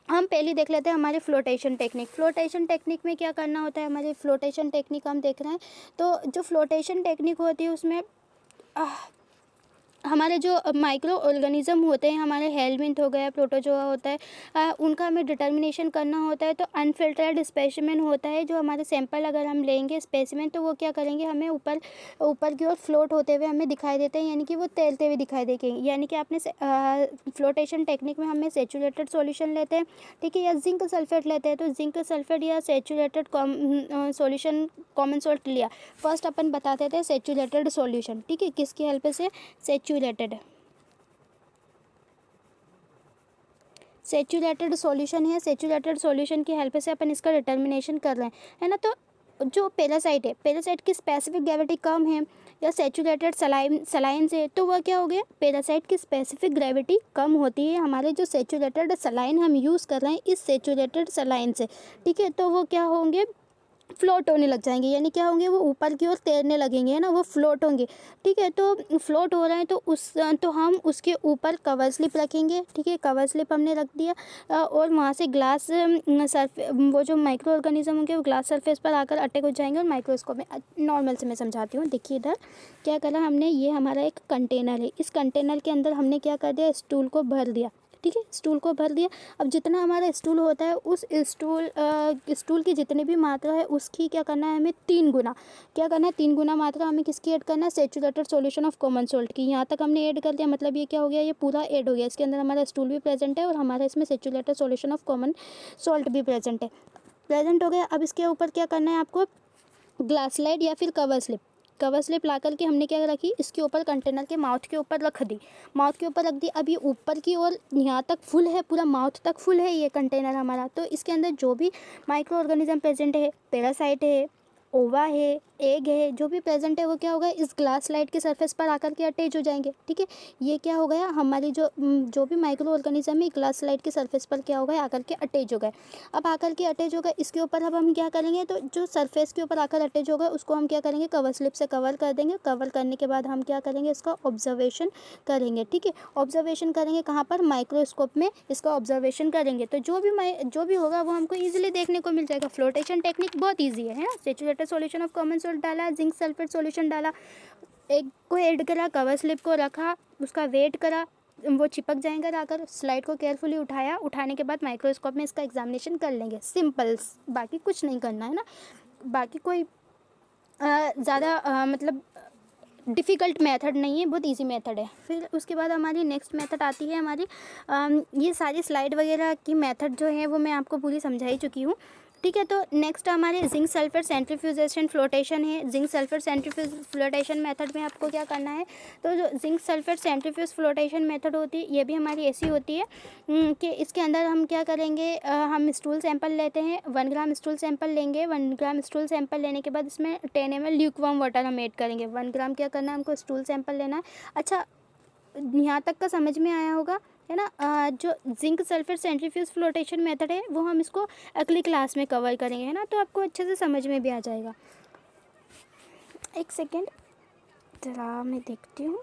हम पहले देख लेते हैं हमारी फ्लोटेशन टेक्निक। फ्लोटेशन टेक्निक में क्या करना होता है, हमारी फ्लोटेशन टेक्निक हम देख रहे हैं, तो जो फ्लोटेशन टेक्निक होती है उसमें हमारे जो माइक्रो ऑर्गेनिज्म होते हैं, हमारे हेलमिंथ हो गया, प्रोटोजोआ होता है, उनका हमें डिटर्मिनेशन करना होता है। तो अनफिल्टर्ड स्पेसिमेन होता है, जो हमारे सैंपल अगर हम लेंगे स्पेसिमेन, तो वो क्या करेंगे, हमें ऊपर की ओर फ्लोट होते हुए हमें दिखाई देते हैं, यानी कि वो तैरते हुए दिखाई देंगे। यानी कि आपने फ्लोटेशन टेक्निक में हमें सेचुरेटेड सॉल्यूशन लेते हैं, ठीक है, या जिंक सल्फेट लेते हैं, तो जिंक सल्फेट या सेचुरेटेड सॉल्यूशन कॉमन सॉल्ट लिया। फर्स्ट अपन बताते थे सेचुरेटेड सॉल्यूशन, ठीक है, किसकी हेल्प से, सेचुरेटेड सॉल्यूशन है, सेचुरेटेड सॉल्यूशन की हेल्प से अपन इसका डिटर्मिनेशन कर रहे हैं, है ना। तो जो पैरासाइट है, पैरासाइट की स्पेसिफिक ग्रेविटी कम है या सेचुरेटेड सलाइन से, तो वह क्या हो गया, पैरासाइट की स्पेसिफिक ग्रेविटी कम होती है हमारे जो सेचुरेटेड सलाइन हम यूज़ कर रहे हैं इस सेचुरेटेड सलाइन से। ठीक है, तो वो क्या होंगे, फ्लोट होने लग जाएंगे, यानी क्या होंगे, वो ऊपर की ओर तैरने लगेंगे, है ना, वो फ्लोट होंगे। ठीक है, तो फ्लोट हो रहे हैं तो हम उसके ऊपर कवर स्लिप रखेंगे। ठीक है, कवर स्लिप हमने रख दिया, और वहाँ से ग्लास वो जो माइक्रो ऑर्गेनिज्म होंगे वो ग्लास सरफेस पर आकर अटैक हो जाएंगे। और माइक्रोस्कोप में नॉर्मल से मैं समझाती हूँ, देखिए इधर क्या करा हमने, ये हमारा एक कंटेनर है, इस कंटेनर के अंदर हमने क्या कर दिया, स्टूल को भर दिया। ठीक है, स्टूल को भर दिया। अब जितना हमारा स्टूल होता है उस स्टूल की जितनी भी मात्रा है उसकी क्या करना है हमें 3 गुना, क्या करना है 3 गुना मात्रा हमें किसकी ऐड करना है, saturated solution of common salt की। यहाँ तक हमने ऐड कर दिया, मतलब ये क्या हो गया, ये पूरा ऐड हो गया। इसके अंदर हमारा स्टूल भी प्रेजेंट है और हमारा इसमें saturated solution of common salt भी प्रेजेंट है, प्रेजेंट हो गया। अब इसके ऊपर क्या करना है आपको, ग्लास स्लाइड या फिर कवर स्लिप, कवर स्लिप ला करके हमने क्या रखी, इसके ऊपर कंटेनर के माउथ के ऊपर रख दी, माउथ के ऊपर रख दी। अब ये ऊपर की ओर यहाँ तक फुल है, पूरा माउथ तक फुल है ये कंटेनर हमारा। तो इसके अंदर जो भी माइक्रो ऑर्गेनिज्म प्रेजेंट है, पैरासाइट है, ओवा है, एग है, जो भी प्रेजेंट है वो क्या होगा, इस ग्लास स्लाइड के सरफेस पर आकर के अटैच हो जाएंगे। ठीक है, ये क्या हो गया, हमारी जो भी माइक्रो ऑर्गेनिज्म है ग्लास स्लाइड के सरफेस पर क्या हो गया, आकर के अटैच हो गए। अब आकर के अटैच हो गए, इसके ऊपर अब हम क्या करेंगे, तो जो सरफेस के ऊपर आकर अटैच हो गए उसको हम क्या करेंगे, कवर स्लिप से कवर कर देंगे। कवर करने के बाद हम क्या करेंगे, इसका ऑब्जर्वेशन करेंगे। ठीक है, ऑब्जर्वेशन करेंगे कहाँ पर, माइक्रोस्कोप में इसका ऑब्जर्वेशन करेंगे। तो जो भी होगा वो हमको ईजिली देखने को मिल जाएगा। फ्लोटेशन टेक्निक बहुत ईजी है ना। Saturated solution of common salt डाला, जिंक सल्फेट सॉल्यूशन डाला, एक को ऐड करा, कवर स्लिप को रखा, उसका वेट करा, वो चिपक जाएंगे, आकर स्लाइड को केयरफुली उठाया, उठाने के बाद माइक्रोस्कोप में इसका एग्जामिनेशन कर लेंगे। सिंपल, बाकी कुछ नहीं करना है ना, बाकी कोई ज़्यादा मतलब डिफ़िकल्ट मेथड नहीं है, बहुत इजी मेथड है। फिर उसके बाद हमारी नेक्स्ट मेथड आती है हमारी ये सारी स्लाइड वगैरह की मेथड जो है वो मैं आपको पूरी समझा ही चुकी हूँ। ठीक है, तो नेक्स्ट हमारे जिंक सल्फर सेंट्रीफ्यूजेशन फ्लोटेशन है। Zinc sulphur centrifuge flotation method में आपको क्या करना है, तो जो zinc sulphur centrifuge flotation method होती है ये भी हमारी ऐसी होती है कि इसके अंदर हम क्या करेंगे, हम स्टूल सैंपल लेते हैं, 1 ग्राम स्टूल सैंपल लेंगे। 1 ग्राम स्टूल सैंपल लेने के बाद इसमें 10 ml ल्यूकवार्म वाटर हम ऐड करेंगे। 1 ग्राम क्या करना है हमको, स्टूल सैंपल लेना है। अच्छा, यहाँ तक का समझ में आया होगा, है ना। जो zinc sulphur centrifuge flotation method है वो हम इसको अगली क्लास में कवर करेंगे, है ना, तो आपको अच्छे से समझ में भी आ जाएगा। एक सेकेंड ज़रा मैं देखती हूँ।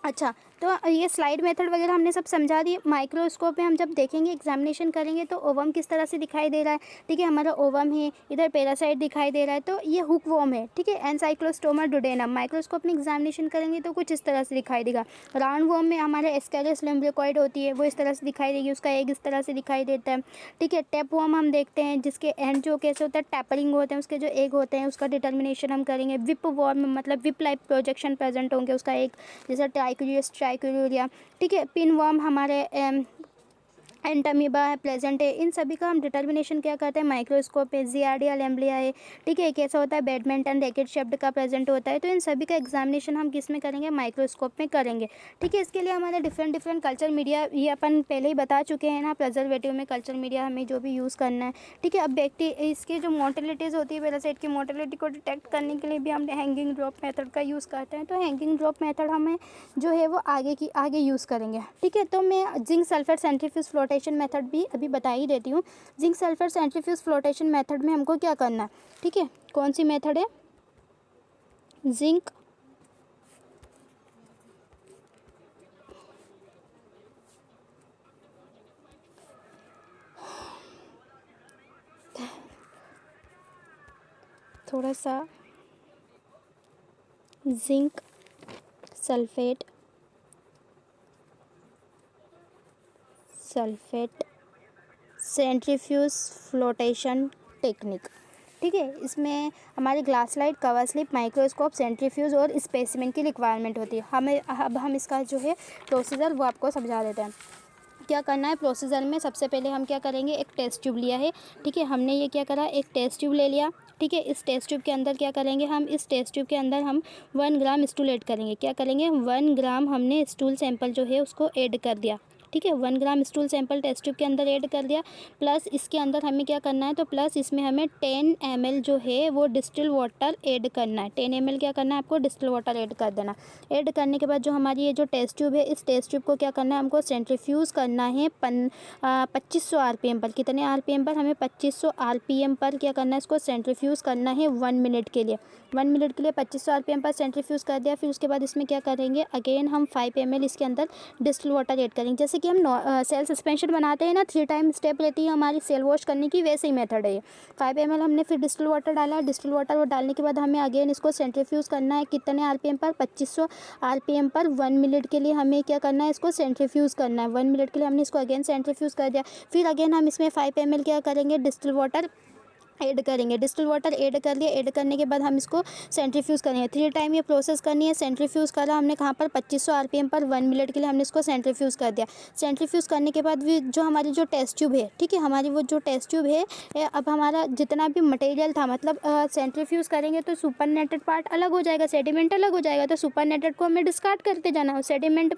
अच्छा, तो ये स्लाइड मेथड वगैरह हमने सब समझा दी। माइक्रोस्कोप में हम जब देखेंगे, एग्जामिनेशन करेंगे तो ओवम किस तरह से दिखाई दे रहा है। ठीक है, हमारा ओवम है, इधर पैरासाइट दिखाई दे रहा है, तो ये हुक वॉर्म है। ठीक है, एनसाइक्लोस्टोमा डुडेनम। माइक्रोस्कोप में एग्जामिनेशन करेंगे तो कुछ इस तरह से दिखाई देगा। राउंड वॉर्म में हमारे एस्केरिस लम्ब्रिकॉइड होती है, वो इस तरह से दिखाई देगी, उसका एग इस तरह से दिखाई देता है। ठीक है, टैप वॉर्म हम देखते हैं जिसके एंड जो कैसे होता है, टैपरिंग होते हैं, उसके जो एग होते हैं उसका डिटर्मिनेशन हम करेंगे। विप वॉर्म मतलब विप लाइक प्रोजेक्शन प्रेजेंट होंगे, उसका एक जैसे ट्राइक्यूरिया। ठीक है, पिन वर्म हमारे एंटामीबा है, प्लेजेंट है, इन सभी का हम डिटर्मिनेशन क्या करते हैं, माइक्रोस्कोप है। जियार्डिया लैम्ब्लिया है। ठीक है, कैसा होता है, बैडमिंटन रैकेट शेप्ड का प्रेजेंट होता है। तो इन सभी का एग्जामिनेशन हम किस में करेंगे, माइक्रोस्कोप में करेंगे। ठीक है, इसके लिए हमारे डिफरेंट कल्चर मीडिया ये अपन पहले ही बता चुके हैं ना, प्रिजर्वेटिव में कल्चर मीडिया हमें जो भी यूज़ करना है। ठीक है, अब इसकी जो मोटिलिटीज़ होती है पैरासाइट की मोटिलिटी को डिटेक्ट करने के लिए भी हम हैंगिंग ड्रॉप मेथड का यूज़ करते हैं। तो हैंगिंग ड्रॉप मेथड हमें जो है वो आगे यूज़ करेंगे। ठीक है, तो मैं zinc sulphur centrifuge flotation method भी अभी बता ही देती हूँ। Zinc sulphur centrifuge flotation method में हमको क्या करना है, ठीक है, कौन सी मेथड है, जिंक थोड़ा सा zinc sulphate centrifuge flotation technique. ठीक है, इसमें हमारे glass slide, cover slip, microscope, centrifuge और स्पेसिमेन की रिक्वायरमेंट होती है। अब हम इसका जो है प्रोसीजर वो आपको समझा देते हैं। क्या करना है प्रोसीजर में, सबसे पहले हम क्या करेंगे, एक टेस्ट ट्यूब लिया है। ठीक है, हमने ये क्या करा, एक टेस्ट ट्यूब ले लिया। ठीक है, इस टेस्ट ट्यूब के अंदर क्या करेंगे, हम इस टेस्ट ट्यूब के अंदर हम 1 ग्राम स्टूल ऐड करेंगे। क्या करेंगे, 1 ग्राम हमने स्टूल सैंपल जो है उसको ऐड कर दिया। ठीक है, 1 ग्राम स्टूल सैंपल टेस्ट ट्यूब के अंदर ऐड कर दिया। प्लस इसके अंदर हमें क्या करना है, तो प्लस इसमें हमें 10 ml जो है वो डिस्टिल वाटर ऐड करना है। 10 ml क्या करना है आपको, डिस्टिल वाटर ऐड कर देना। ऐड करने के बाद जो हमारी ये जो टेस्ट ट्यूब है, इस टेस्ट ट्यूब को क्या करना है हमको, सेंट्रीफ्यूज़ करना है 2500 RPM पर। कितने RPM पर, हमें 2500 RPM पर क्या करना है, इसको सेंट्रीफ्यूज़ करना है 1 मिनट के लिए। 1 मिनट के लिए 2500 RPM पर सेंट्रीफ्यूज़ कर दिया। फिर उसके बाद इसमें क्या करेंगे, अगेन हम 5 ml इसके अंदर डिस्टिल वाटर ऐड करेंगे। जैसे कि हम सेल सस्पेंशन बनाते हैं ना, 3 टाइम स्टेप रहती है हमारी सेल वॉश करने की, वैसे ही मेथड है ये। 5 ml हमने फिर डिस्टिल वाटर डाला, डिस्टिल वाटर डालने के बाद हमें अगेन इसको सेंट्रीफ्यूज करना है। कितने आरपीएम पर? 2500 आरपीएम पर 1 मिनट के लिए हमें क्या करना है, इसको सेंट्रीफ्यूज करना है। 1 मिनट के लिए हमने इसको अगेन सेंट्रीफ्यूज कर दिया। फिर अगेन हम इसमें 5 ml क्या करेंगे, डिस्टिल वाटर ऐड करेंगे। डिस्टिल वाटर ऐड कर लिया, ऐड करने के बाद हम इसको सेंट्रीफ्यूज़ करेंगे। 3 टाइम ये प्रोसेस करनी है। सेंट्रीफ्यूज़ करा हमने कहाँ पर, 2500 आरपीएम पर 1 मिनट के लिए हमने इसको सेंट्रीफ्यूज़ कर दिया। सेंट्रीफ्यूज़ करने के बाद भी जो हमारी जो टेस्ट ट्यूब है, ठीक है, हमारी वो जो टेस्ट ट्यूब है, अब हमारा जितना भी मटेरियल था, मतलब सेंट्रीफ्यूज़ करेंगे तो सुपर नेटेड पार्ट अलग हो जाएगा, सेडिमेंट अलग हो जाएगा, तो सुपर नेटेड को हमें डिस्कार्ड करते जाना है। सेडिमेंट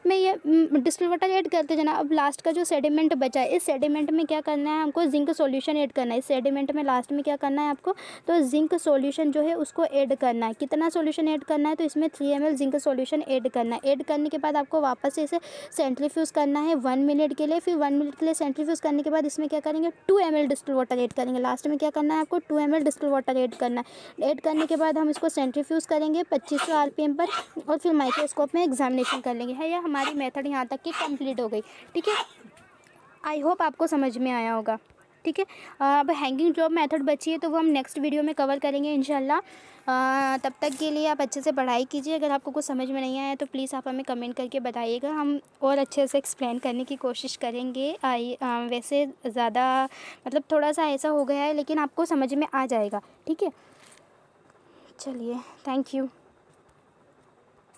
में ये डिस्टिल वाटर ऐड करते जाना। अब लास्ट का जो सेडिमेंट बचा है, इस सेडिमेंट में क्या करना है, हमको जिंक सॉल्यूशन ऐड करना है। इस सेडिमेंट में लास्ट में क्या करना है आपको, तो जिंक सॉल्यूशन जो है उसको ऐड करना है। कितना सॉल्यूशन ऐड करना है, तो इसमें 3 ml जिंक सॉल्यूशन ऐड करना है। ऐड करने के बाद आपको वापस से इसे सेंट्रीफ्यूज़ करना है 1 मिनट के लिए। फिर 1 मिनट के लिए सेंट्रीफ्यूज़ करने के बाद इसमें क्या करेंगे, 2 ml डिस्टिल वाटर ऐड करेंगे। लास्ट में क्या करना है आपको, 2 ml डिस्टिल वाटर ऐड करना है। ऐड करने के बाद हम इसको सेंट्रीफ्यूज़ करेंगे 2500 आरपीएम पर, और फिर माइक्रोस्कोप में एग्जामिनेशन कर लेंगे। है, यह हमारी मेथड यहाँ तक की कंप्लीट हो गई। ठीक है, आई होप आपको समझ में आया होगा। ठीक है, अब हैंगिंग ड्रॉप मेथड बची है तो वो हम नेक्स्ट वीडियो में कवर करेंगे इंशाल्लाह। तब तक के लिए आप अच्छे से पढ़ाई कीजिए। अगर आपको कुछ समझ में नहीं आया तो प्लीज़ आप हमें कमेंट करके बताइएगा, हम और अच्छे से एक्सप्लेन करने की कोशिश करेंगे। वैसे ज़्यादा मतलब थोड़ा सा ऐसा हो गया है, लेकिन आपको समझ में आ जाएगा। ठीक है, चलिए, थैंक यू।